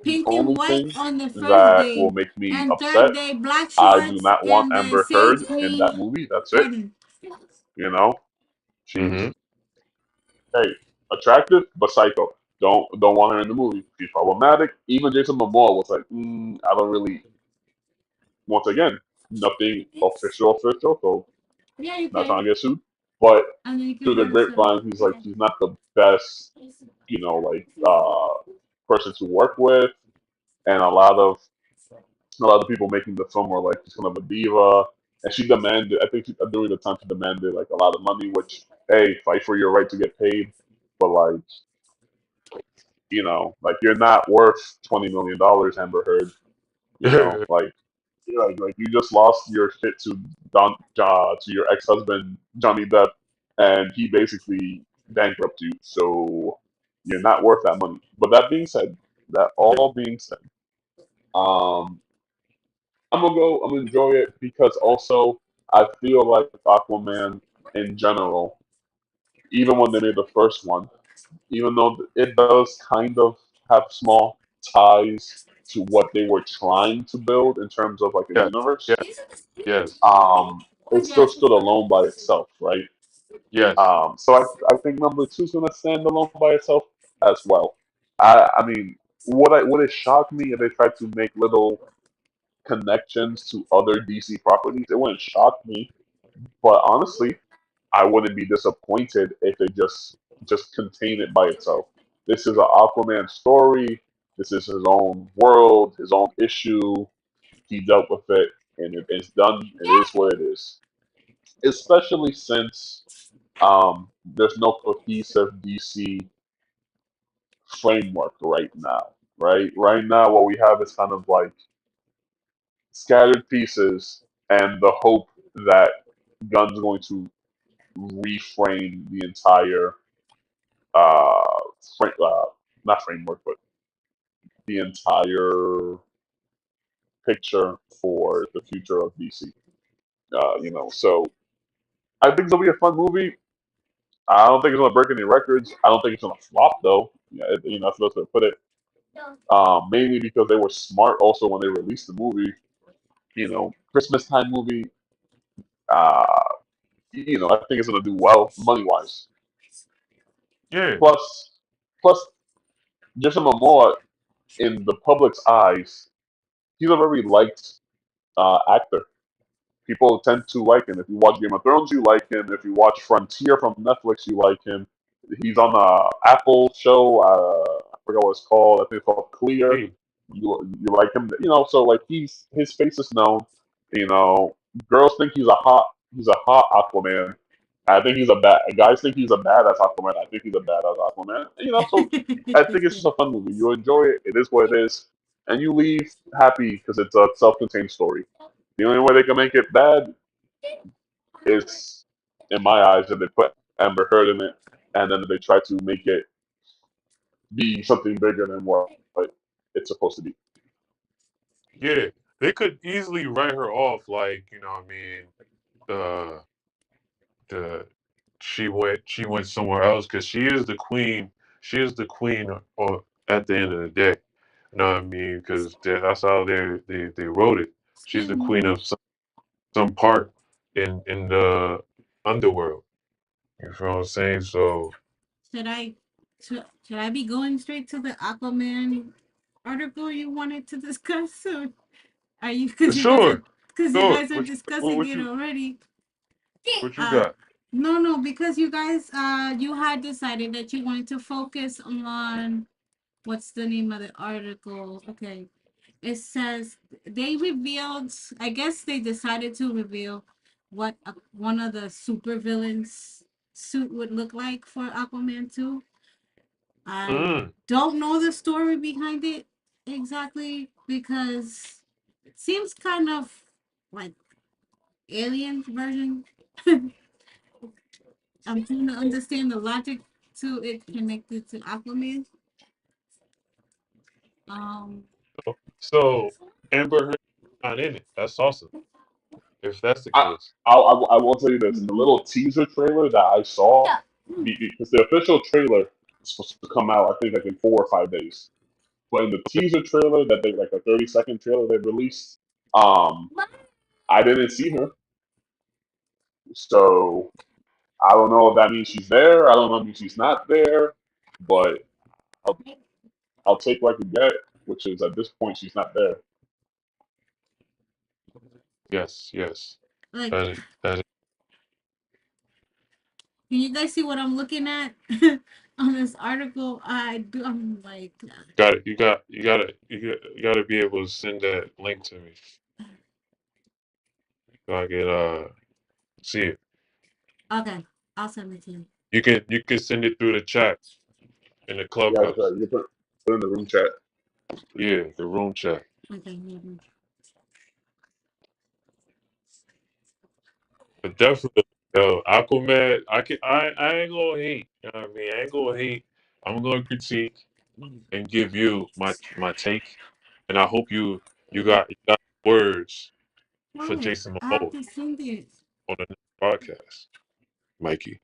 pink and white on the first that will day, make me and third upset, day black I do shorts not want and the Amber sage Heard in that green movie. That's it. pattern. You know, mm-hmm. she's hey attractive but psycho. Don't want her in the movie. She's problematic. Even Jason Momoa was like, I don't really. Once again, nothing official, so Yeah, you not can, trying to get sued. But and then you can through the wear the same. grapevine, he's like he's not the best, person to work with, and a lot of people making the film were like she's kind of a diva, and she demanded. I think during the time she demanded like a lot of money, which hey, fight for your right to get paid, but like like you're not worth $20 million, Amber Heard. Like like you just lost your shit to to your ex husband Johnny Depp, and he basically bankrupted you. So you're not worth that money. But that all being said, um, I'm gonna go. I'm gonna enjoy it because also I feel like Aquaman in general, even when they made the first one, even though it does kind of have small ties to what they were trying to build in terms of like a Yeah, yeah, universe, yes, it still stood alone by itself, right? yes, So I think number two is gonna stand alone by itself as well. I mean, would it shock me if they tried to make little connections to other DC properties? It wouldn't shock me, but honestly, I wouldn't be disappointed if they just contain it by itself. This is an Aquaman story. This is his own world, his own issue. He dealt with it, and it's done. It is what it is. Especially since there's no cohesive DC framework right now. Right, right now, what we have is kind of like scattered pieces, and the hope that Gunn's going to reframe the entire uh, not framework, but the entire picture for the future of DC. So I think it'll be a fun movie. I don't think it's gonna break any records. I don't think it's gonna flop though. Yeah, that's the best way to put it. Mainly because they were smart also when they released the movie. Christmas time movie. Uh, I think it's gonna do well money wise. yeah, Plus, plus, Jason Momoa in the public's eyes, he's a very liked actor. People tend to like him. If you watch Game of Thrones, you like him. If you watch Frontier from Netflix, you like him. He's on a Apple show. I forgot what it's called. I think it's called Clear. hey, You like him. So like his face is known. You know, girls think he's a hot Aquaman. I think he's a bad. Guys think he's a badass Aquaman. I think he's a badass Aquaman. So I think it's just a fun movie. You enjoy it. It is what it is, and you leave happy because it's a self-contained story. The only way they can make it bad is, in my eyes, if they put Amber Heard in it, and then they try to make it be something bigger than what it's supposed to be. yeah. They could easily write her off, like what I mean. Uh, the she went somewhere else because she is the queen. She is the queen at the end of the day. You know what I mean? Because that's how they wrote it. She's Excuse the queen me. of some part in the underworld. You feel what I'm saying? So Should I should I be going straight to the Aquaman article you wanted to discuss, or are you sure, because you sure. guys are discussing What it already? you Uh, got? no, because you guys you had decided that you wanted to focus on what's the name of the article? Okay, it says they revealed. I guess they decided to reveal what one of the supervillains suit would look like for Aquaman 2. I Mm, don't know the story behind it exactly because it seems kind of like alien version. I'm trying to understand the logic to it connected to Aquaman. Um, So Amber Heard not in it. That's awesome. If that's the I, case, I will tell you this: the little teaser trailer that I saw, because the official trailer is supposed to come out, I think, like in 4 or 5 days. But in the teaser trailer that they like a 30-second trailer they released, um, I didn't see her. So I don't know if that means she's there. I don't know if she's not there. But I'll, I'll take what I can get, which is at this point she's not there. yes. like, That can you guys see what I'm looking at on this article? I do. I'm like, got it. You gotta be able to send that link to me so I can see it. okay, I'll send it to you. You can send it through the chat in the Yeah, that's right. clubhouse. You put it in the room chat. Yeah, the room chat. Okay, maybe. But definitely, yo, Aquaman. I ain't gonna hate. You know what I mean? I ain't gonna hate. I'm gonna critique and give you my take, and I hope you got words for What? Jason I have Momoa to send it. on the next podcast. Mikey,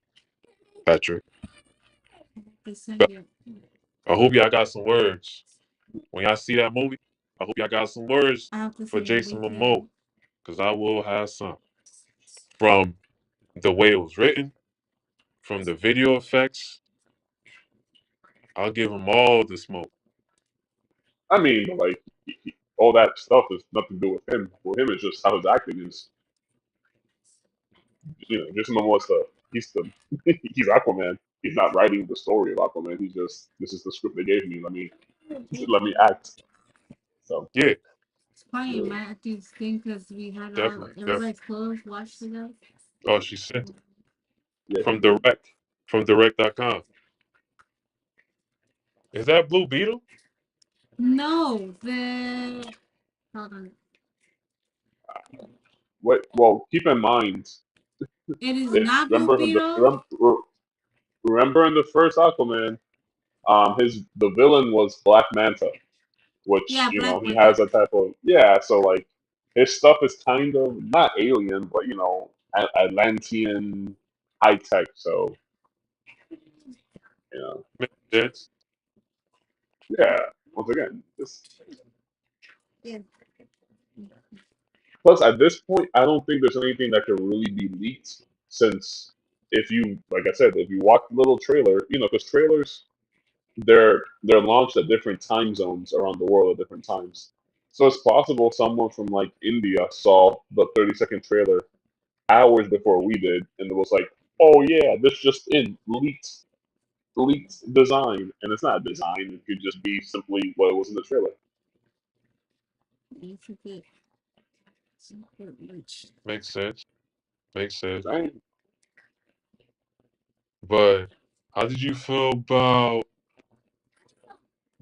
Patrick. I have to send it. I hope y'all got some words when y'all see that movie. I hope y'all got some words I have to for see it Jason later. Momoa, because I will have some from the way it was written, from the video effects. I'll give him all the smoke. I mean, like all that stuff has nothing to do with him. For him, it's just how his acting is. Jason Momoa's the he's Aquaman. He's not writing the story of Aquaman. He's just this is the script they gave me. Let me act. So Yeah, It's probably yeah, Matthew's thing because we had all definitely. everybody's clothes washed together. Oh, she sent it yeah, he from did. direct.com. Is that Blue Beetle? No, the hold on. Wait, well, keep in mind, It is if not Blue remember in the Beetle. remember in the first Aquaman, the villain was Black Manta, which Yeah, Black he Manta. has a type of yeah. So like his stuff is kind of not alien, but Atlantean high tech. So you know, Makes sense. yeah. Once again, this Yeah. plus at this point, I don't think there's anything that could really be leaked since if you like I said, if you watch the little trailer, because trailers they're launched at different time zones around the world at different times. So it's possible someone from like India saw the 30-second trailer hours before we did, and it was like, "Oh yeah, this just in leaked design," and it's not design. It could just be simply what it was in the trailer. It's a bit much. Makes sense. Makes sense. Right? But how did you feel about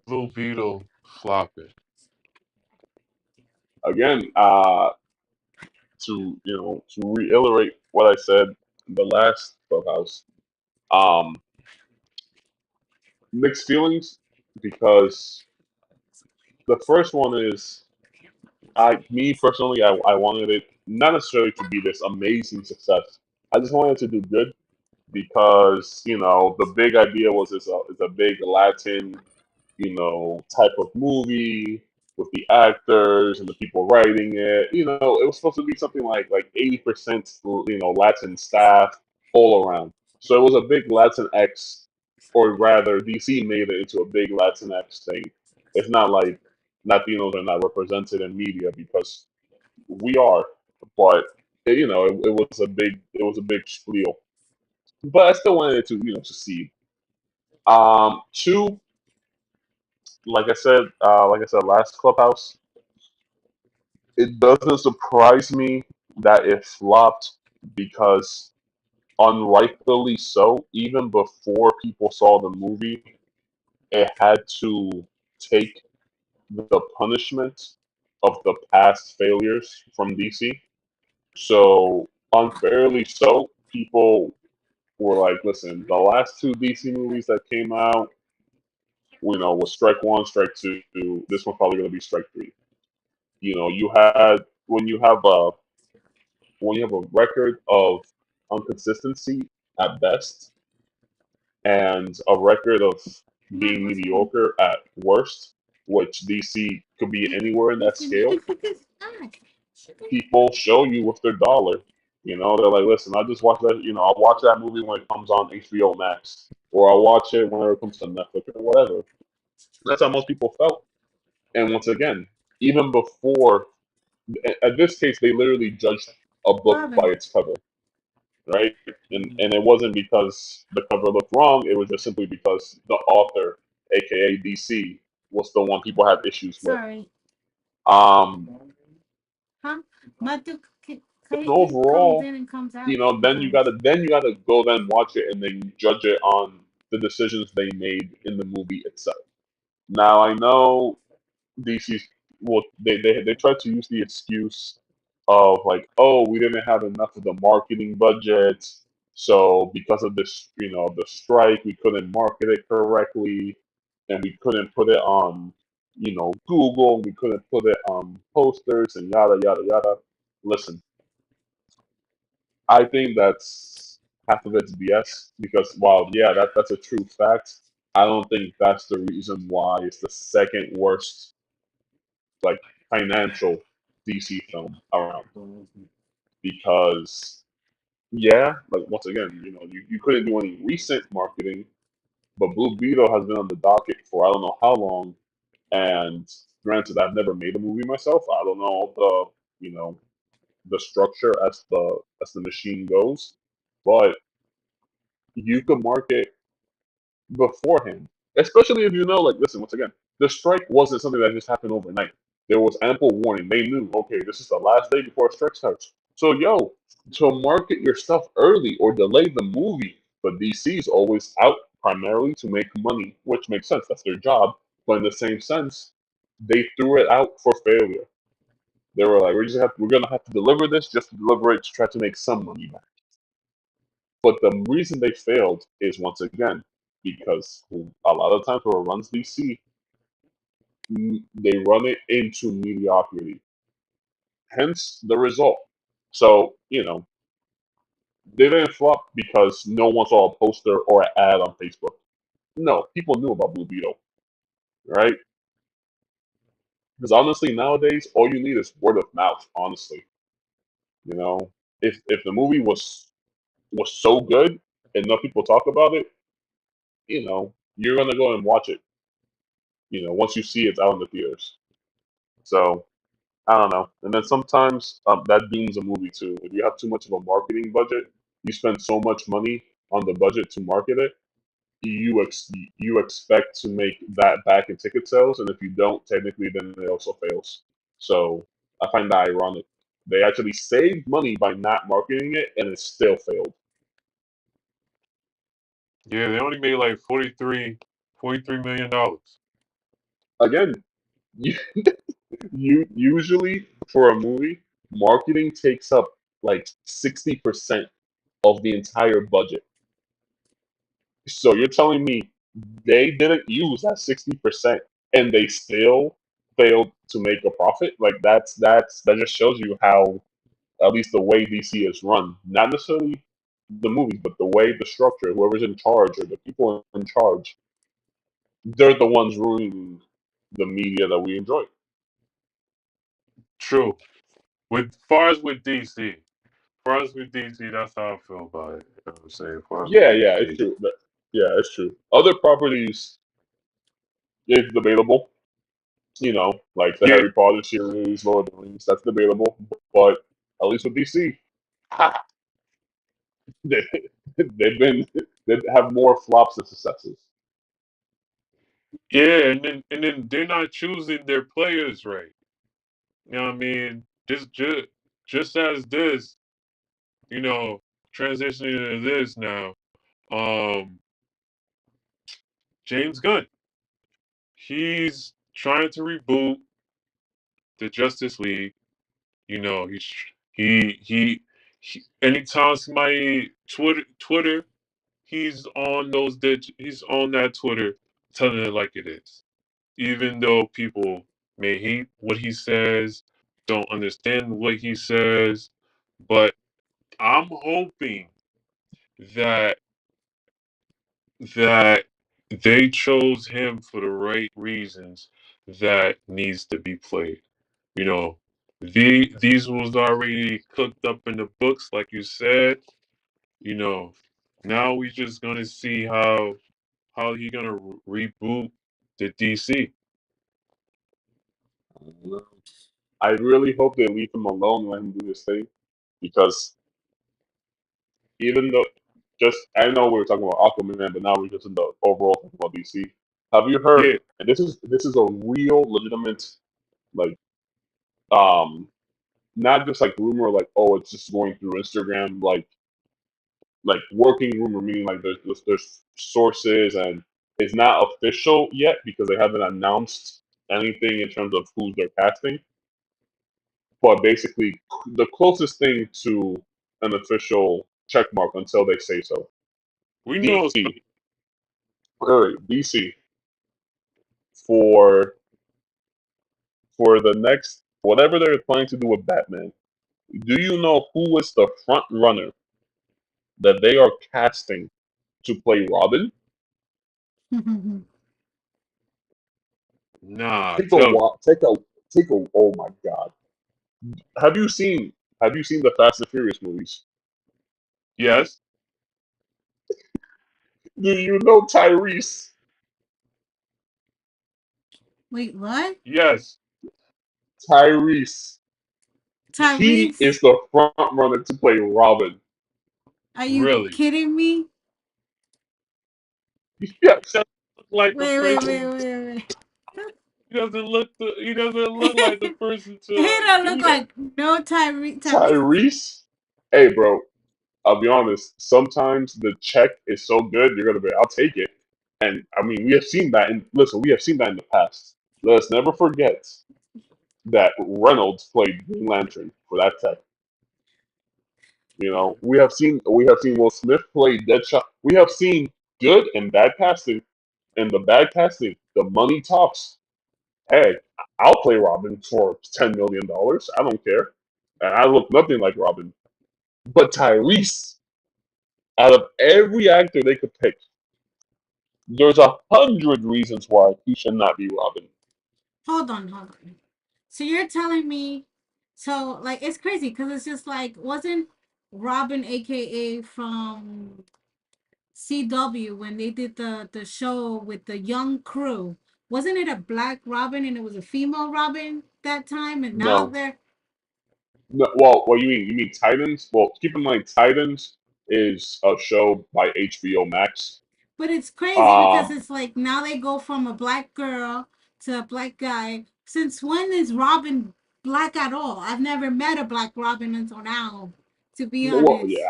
Blue Beetle flopping? Again, to reiterate what I said in the last clubhouse, um, mixed feelings because the first one is me personally, I wanted it not necessarily to be this amazing success. I just wanted it to do good because the big idea was it's a big Latin type of movie with the actors and the people writing it. It was supposed to be something like 80% Latin staff all around. So it was a big Latin X, or rather, DC made it into a big Latin X thing. It's not like Latinos are not represented in media because we are, but it was a big spiel. But I still wanted it to succeed. Two, like I said last clubhouse, it doesn't surprise me that it flopped because unrightfully so, even before people saw the movie, it had to take the punishment of the past failures from DC. So unfairly so, people were like, listen, the last two DC movies that came out, was Strike One, Strike Two. This one's probably going to be Strike Three. You had when you have a record of inconsistency at best and a record of Not being what's happening. mediocre at worst, which DC could be anywhere in that scale, people show you with their dollar. They're like, listen, I just watch that. I'll watch that movie when it comes on HBO Max, or I'll watch it whenever it comes to Netflix or whatever. That's how most people felt. And once again, even before, at this case, they literally judged a book by Robin. its cover, right? And it wasn't because the cover looked wrong. It was just simply because the author, aka DC, was the one people had issues with. Sorry. Um, Huh? Matu and comes overall, in and comes out then you sometimes. gotta go then watch it and then judge it on the decisions they made in the movie itself. Now I know DC's they tried to use the excuse of like, oh, we didn't have enough of the marketing budget, so because of this, the strike, we couldn't market it correctly, and we couldn't put it on, Google, we couldn't put it on posters and yada yada yada. Listen, I think that's half of it's BS because while yeah, that's a true fact, I don't think that's the reason why it's the second worst like financial DC film around. Because yeah, like once again, you couldn't do any recent marketing, but Blue Beetle has been on the docket for I don't know how long. And granted, I've never made a movie myself. I don't know the structure as the machine goes, but you could market beforehand, especially if you know, like, listen, once again, the strike wasn't something that just happened overnight. There was ample warning. They knew, okay, this is the last day before a strike starts. So, to market your stuff early or delay the movie, but DC's always out primarily to make money, which makes sense. That's their job. But in the same sense, they threw it out for failure. They were like, we're gonna have to deliver this just to deliver it to try to make some money back. But the reason they failed is once again because a lot of times where it runs DC, they run it into mediocrity. Hence the result. So they didn't flop because no one saw a poster or an ad on Facebook. No, people knew about Blue Beetle, right? Because honestly, nowadays, all you need is word of mouth. Honestly, you know, if the movie was so good, enough people talk about it, you're gonna go and watch it. Once you see it's out in the theaters. So I don't know. And then sometimes that dooms a movie too. If you have too much of a marketing budget, you spend so much money on the budget to market it, you expect to make that back in ticket sales, and if you don't, technically, then it also fails. So I find that ironic. They actually saved money by not marketing it, and it still failed. Yeah, they only made like $43 million. Again, you, you usually for a movie, marketing takes up like 60% of the entire budget. So you're telling me they didn't use that 60% and they still failed to make a profit? Like that just shows you how at least the way DC is run, not necessarily the movies, but the way the structure, whoever's in charge or the people in charge, they're the ones ruining the media that we enjoy. True. With far as with DC, far as with DC, that's how I feel about it. You know what I'm saying? Far as with Yeah, it's DC. true. Yeah, it's true. Other properties, it's debatable. Like the Yeah, Harry Potter series, Lord of the Rings, that's debatable. But at least with DC, they, they have more flops than successes. yeah, and then they're not choosing their players right. You know what I mean? Just as this, you know, transitioning to this now. Um, James Gunn, he's trying to reboot the Justice League. You know, he Anytime somebody Twitter, he's on he's on that Twitter telling it like it is. Even though people may hate what he says, don't understand what he says, but I'm hoping that that they chose him for the right reasons that needs to be played. You know, these was already cooked up in the books, like you said. You know, now we just gonna see how he gonna reboot the DC. I really hope they leave him alone and let him do his thing, because even though, just I know we were talking about Aquaman, but now we're just in the overall talking about DC. Have you heard? Yeah, And this is a real legitimate, like, um not just like rumor, like, oh, it's just going through Instagram, like working rumor, meaning like there's sources, and it's not official yet because they haven't announced anything in terms of who they're casting. But basically, the closest thing to an official check mark until they say so. we know. DC, DC for the next whatever they're planning to do with Batman. Do you know who is the front runner that they are casting to play Robin? Nah, Take a tell me. walk. Take a. Oh my God! Have you seen the Fast and Furious movies? Yes, Do you know Tyrese? Wait, what? yes, Tyrese. He Tyrese? is the front runner to play Robin. Are you really. kidding me? Yes. Doesn't look like the Wait, wait, wait, person. wait, wait. He doesn't look like the person He to don't do look that. like no Tyrese. Tyrese. Hey, bro. I'll be honest. Sometimes the check is so good, you're gonna be. I'll take it. And I mean, we have seen that. And listen, we have seen that in the past. Let's never forget that Reynolds played Green Lantern for that tech. You know, we have seen Will Smith play Deadshot. We have seen good and bad casting, and the bad casting, the money talks. Hey, I'll play Robin for $10 million. I don't care. And I look nothing like Robin. But Tyrese, out of every actor they could pick, there's 100 reasons why he should not be Robin. Hold on, hold on. So you're telling me, so like it's crazy because it's just like wasn't Robin, aka from CW, when they did the show with the young crew, wasn't it a black Robin and it was a female Robin that time, and now No, they're. no. Well, what you mean? You mean Titans? Well, keep in mind, Titans is a show by HBO Max. But it's crazy because Um, it's like now they go from a black girl to a black guy. Since when is Robin black at all? I've never met a black Robin until now, to be well, honest. yeah,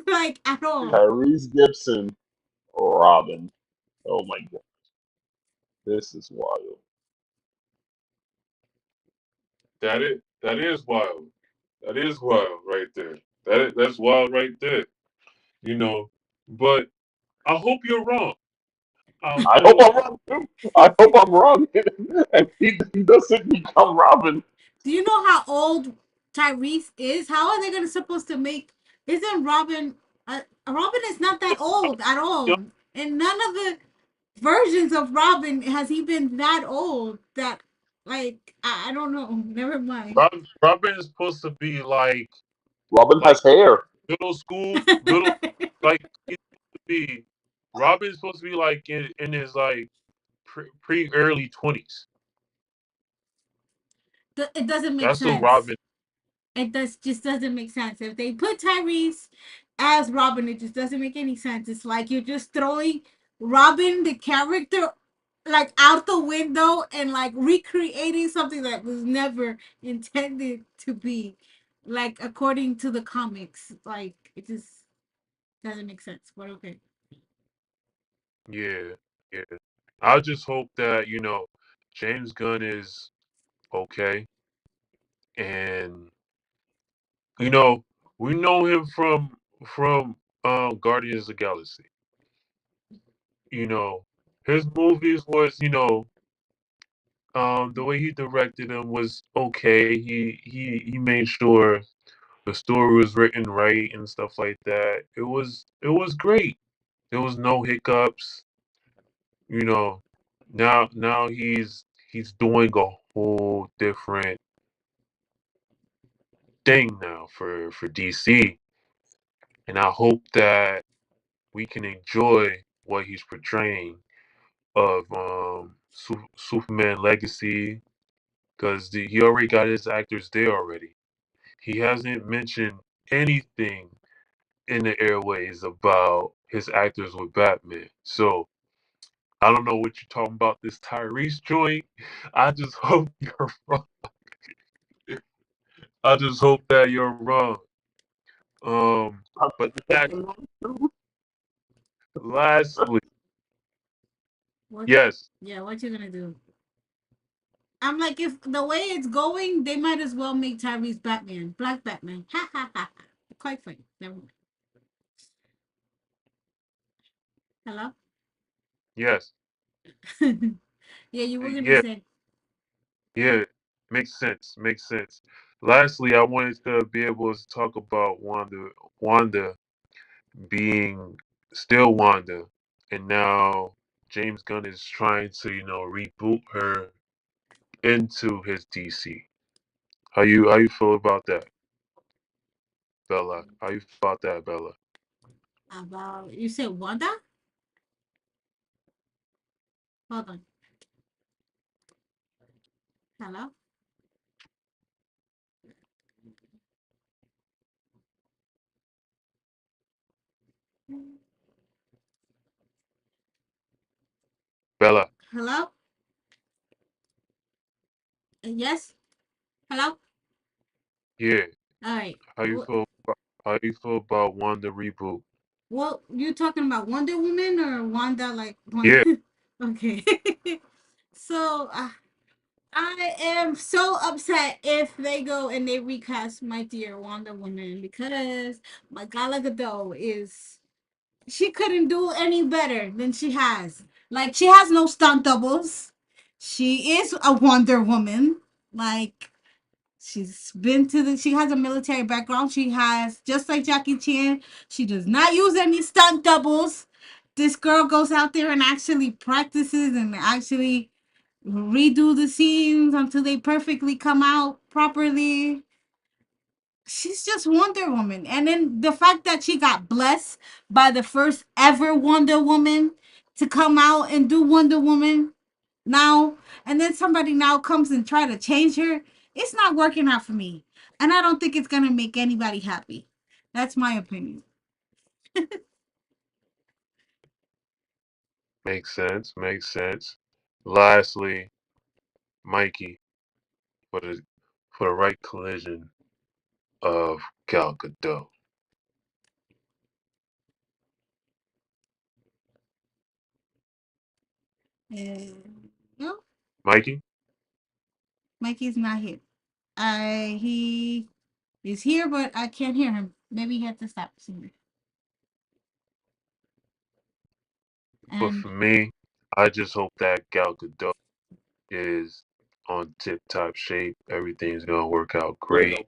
Like at all. Tyrese Gibson, Robin. Oh my God, this is wild. That is wild. That is wild right there. That's wild right there. You know, but I hope you're wrong. I I hope hope. I'm wrong too. I hope I'm wrong, and he doesn't become Robin. Do you know how old Tyrese is? How are they gonna supposed to make? Isn't Robin? Robin is not that old at all, and none of the versions of Robin has he been that old. That like I don't know. Never mind. Robin is supposed to be Robin like has hair. middle like he's supposed to be. Robin's supposed to be like in his like pre early 20s. It doesn't make That's the sense. Robin. It just doesn't make sense. If they put Tyrese as Robin, it just doesn't make any sense. It's like you're just throwing Robin the character like out the window and like recreating something that was never intended to be like according to the comics. Like it just doesn't make sense. But okay. Yeah, yeah. I just hope that James Gunn is okay, and You know, we know him from Guardians of the Galaxy. You know, his movies was, the way he directed them was okay. He made sure the story was written right and stuff like that. It was great. There was no hiccups. You know, now he's doing a whole different thing now for DC, and I hope that we can enjoy what he's portraying of Superman Legacy, because he already got his actors there already. He hasn't mentioned anything in the airways about his actors with Batman. So I don't know what you're talking about this Tyrese joint. I just hope you're wrong. I just hope that you're wrong. But lastly, What? yes, Yeah, what you gonna do? I'm like, if the way it's going, they might as well make Tyrese Batman, Black Batman. Ha ha ha. Ha. Quite funny. Never mind. Hello. yes, Yeah, you were gonna yeah, say. yeah. Makes sense. Makes sense. Lastly, I wanted to be able to talk about Wanda being still Wanda, and now James Gunn is trying to, reboot her into his DC. How you feel about that, Bella? How you feel about that, Bella? About you said Wanda? Hold on. Hello? Bella, Hello? Yes? Hello? yeah. All right. How you feel? How you feel about Wanda reboot? Well, you talking about Wonder Woman or Wanda like Wanda? Yeah, Okay. So I am so upset if they go and they recast my dear Wonder Woman because my Gal Gadot is she couldn't do any better than she has. Like she has no stunt doubles. She is a Wonder Woman. Like she's been to the she has a military background. She has just like Jackie Chan, she does not use any stunt doubles. This girl goes out there and actually practices and actually redo the scenes until they perfectly come out properly. She's just Wonder Woman. And then the fact that she got blessed by the first ever Wonder Woman to come out and do Wonder Woman now, and then somebody now comes and try to change her, it's not working out for me. And I don't think it's gonna make anybody happy. That's my opinion. makes sense. Makes sense. Lastly, Mikey, for the right collision of Gal Gadot. No, Mikey, Mikey's not here. He is here, but I can't hear him. Maybe he had to stop singing. but And for me, I just hope that Gal Gadot is on tip top shape. Everything's gonna work out There you go. great.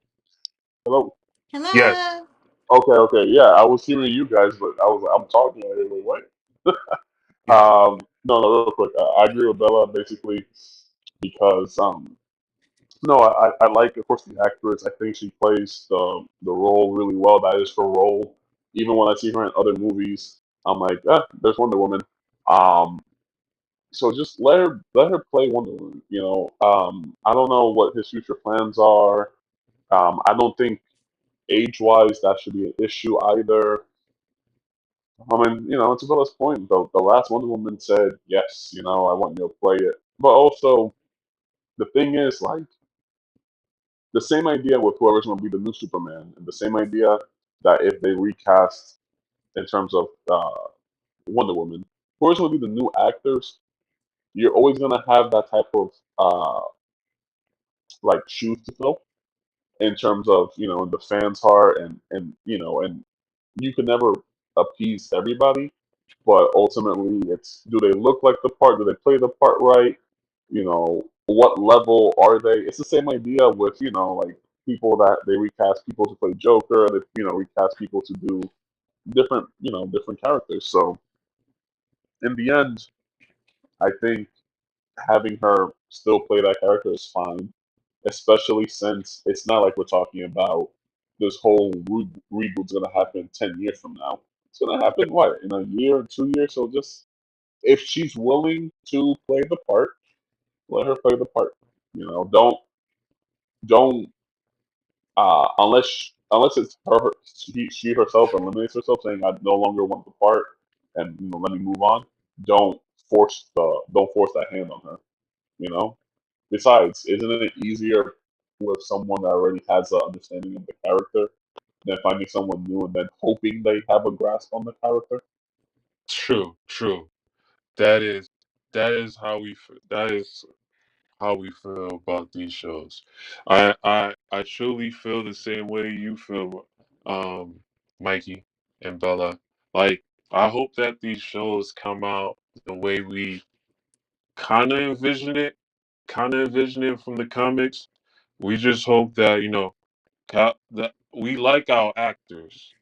Hello. Yes, hello. Okay, okay. Yeah, I was hearing you guys, but I'm talking. I was like, what? No, no, real quick. I agree with Bella basically because no, I like of course the actress. I think she plays the role really well. That is her role. Even when I see her in other movies, I'm like, there's Wonder Woman. Um, so just let her play Wonder Woman. I don't know what his future plans are. I don't think age wise that should be an issue either. I mean, to Bella's point, the last Wonder Woman said yes. I want you to play it, but also the thing is like the same idea with whoever's going to be the new Superman, and the same idea that if they recast in terms of Wonder Woman, whoever's going to be the new actors, you're always going to have that type of like shoes to fill. in terms of in the fans' heart, and and you can never appease everybody, but ultimately it's, do they look like the part? Do they play the part right? What level are they? It's the same idea with like people that they recast people to play Joker. They recast people to do different characters. So in the end, I think having her still play that character is fine, especially since it's not like we're talking about this whole reboot's gonna happen 10 years from now. It's gonna happen what, in a year or 2 years. So just, if she's willing to play the part, let her play the part. Don't unless it's she herself eliminates herself, saying I no longer want the part, and let me move on. Don't force that hand on her. You know. Besides, isn't it easier with someone that already has an understanding of the character than finding someone new and then hoping they have a grasp on the character? True, true. That is that is how we feel about these shows. I truly feel the same way you feel, Mikey and Bella. Like, I hope that these shows come out the way we kind of envision it from the comics. We just hope that that we like our actors.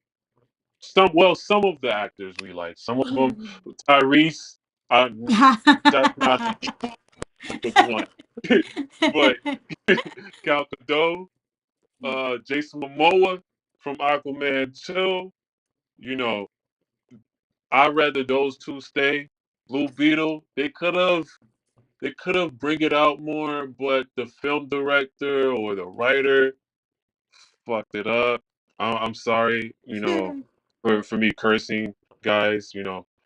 Some of the actors we like. Some of them, Tyrese. I, that's not the one, but Gal Gadot, Jason Momoa from Aquaman 2. You know, I'd rather those two stay. Blue Beetle, they could have bring it out more, but the film director or the writer fucked it up. I'm sorry, for me cursing, guys.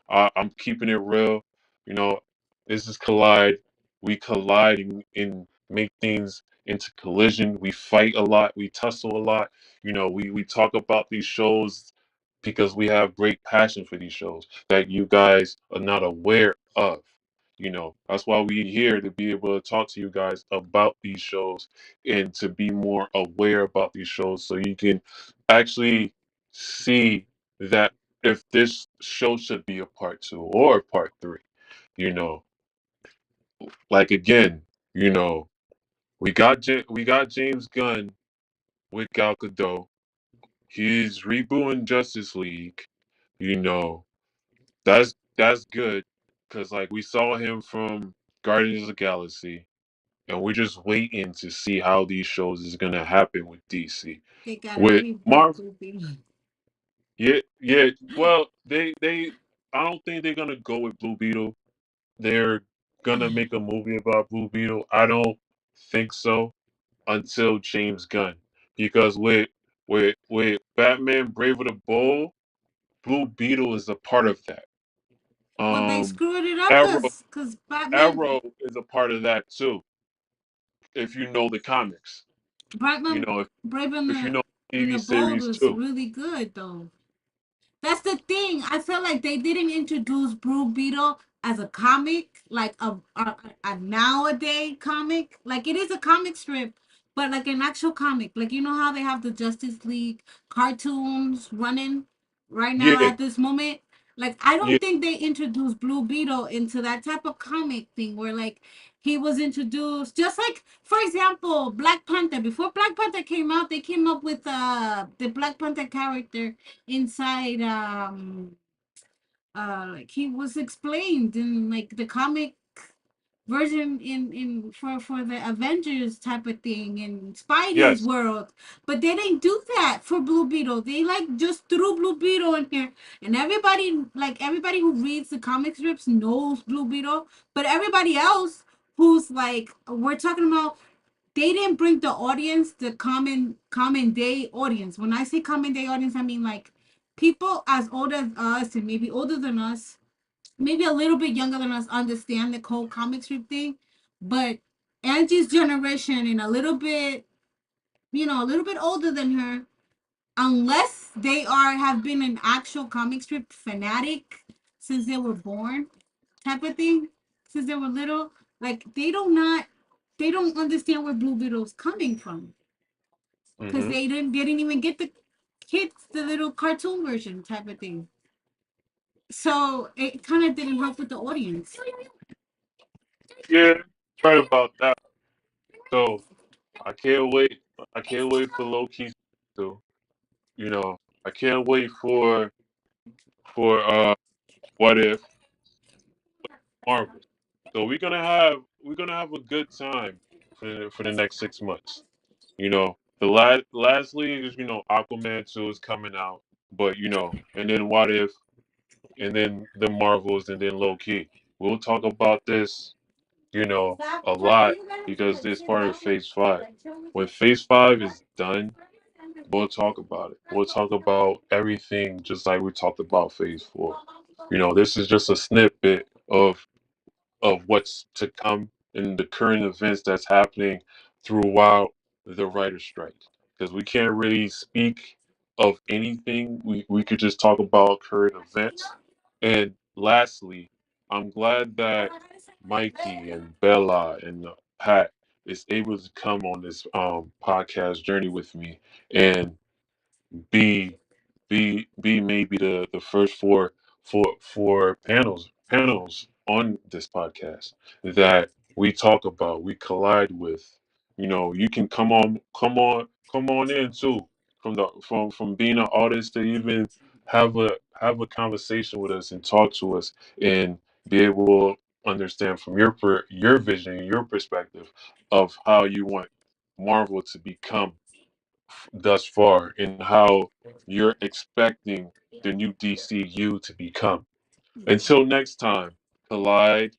I'm keeping it real. You know, this is Collide. We collide and make things into collision. We fight a lot. We tussle a lot. We talk about these shows because we have great passion for these shows that you guys are not aware of. That's why we're here, to be able to talk to you guys about these shows and to be more aware about these shows so you can actually see that if this show should be a part two or a part three. You know, like, again, you know, we got James Gunn with Gal Gadot. He's rebooting Justice League. You know, that's good because, like, we saw him from Guardians of the Galaxy, and we're just waiting to see how these shows is gonna happen with DC. They gotta With reboot Marvel, Blue Beetle. yeah, yeah. Well, I don't think they're gonna go with Blue Beetle. They're gonna make a movie about Blue Beetle. I don't think so until James Gunn, because with Batman Brave of the Bold, Blue Beetle is a part of that. Well, they Um, screwed it up Arrow because Batman, Arrow is a part of that too. If you know the comics, you Batman, know Brave if you know the in TV the Bold series was too. really good though. That's the thing. I feel like they didn't introduce Blue Beetle as a comic, like a nowadays comic. Like it is a comic strip, but like an actual comic. Like you know how they have the Justice League cartoons running right now Yeah, at this moment. Like I yeah, don't think they introduced Blue Beetle into that type of comic thing where like he was introduced just like for example Black Panther. Before Black Panther came out, they came up with the Black Panther character inside like he was explained in like the comic version in for the Avengers type of thing in Spidey's yes, world, but they didn't do that for Blue Beetle. They like just threw Blue Beetle in here, and everybody who reads the comic strips knows Blue Beetle, but everybody else who's like we're talking about, they didn't bring the audience, the common day audience. When I say common day audience, I mean like people as old as us and maybe older than us, maybe a little bit younger than us, understand the whole comic strip thing. But Angie's generation and a little bit, a little bit older than her, unless they have been an actual comic strip fanatic since they were born, type of thing, since they were little, like they don't understand where Blue Beetle's coming from. because Hmm. they didn't even get the kids the little cartoon version type of thing. So it kind of didn't help with the audience. Yeah, right about that. So I can't wait. I can't wait for Loki to. You know, I can't wait for what if Marvel. So we're gonna have a good time for the next 6 months. The lastly is Aquaman 2 is coming out, but and then what if, and then the Marvels, and then low key. We'll talk about this, a lot because this part of Phase 5. When Phase 5 is done, we'll talk about it. We'll talk about everything just like we talked about Phase 4. This is just a snippet of what's to come in the current events that's happening throughout the writer's strike. Because we can't really speak of anything. We could just talk about current events. And lastly, I'm glad that Mikey and Bella and Pat is able to come on this podcast journey with me and be be maybe the first four panels on this podcast that we talk about, we collide with. You can come on in too, from being an artist to even have a conversation with us and talk to us and be able to understand from your vision, your perspective of how you want Marvel to become thus far, and how you're expecting the new DCU to become. Until next time, Collide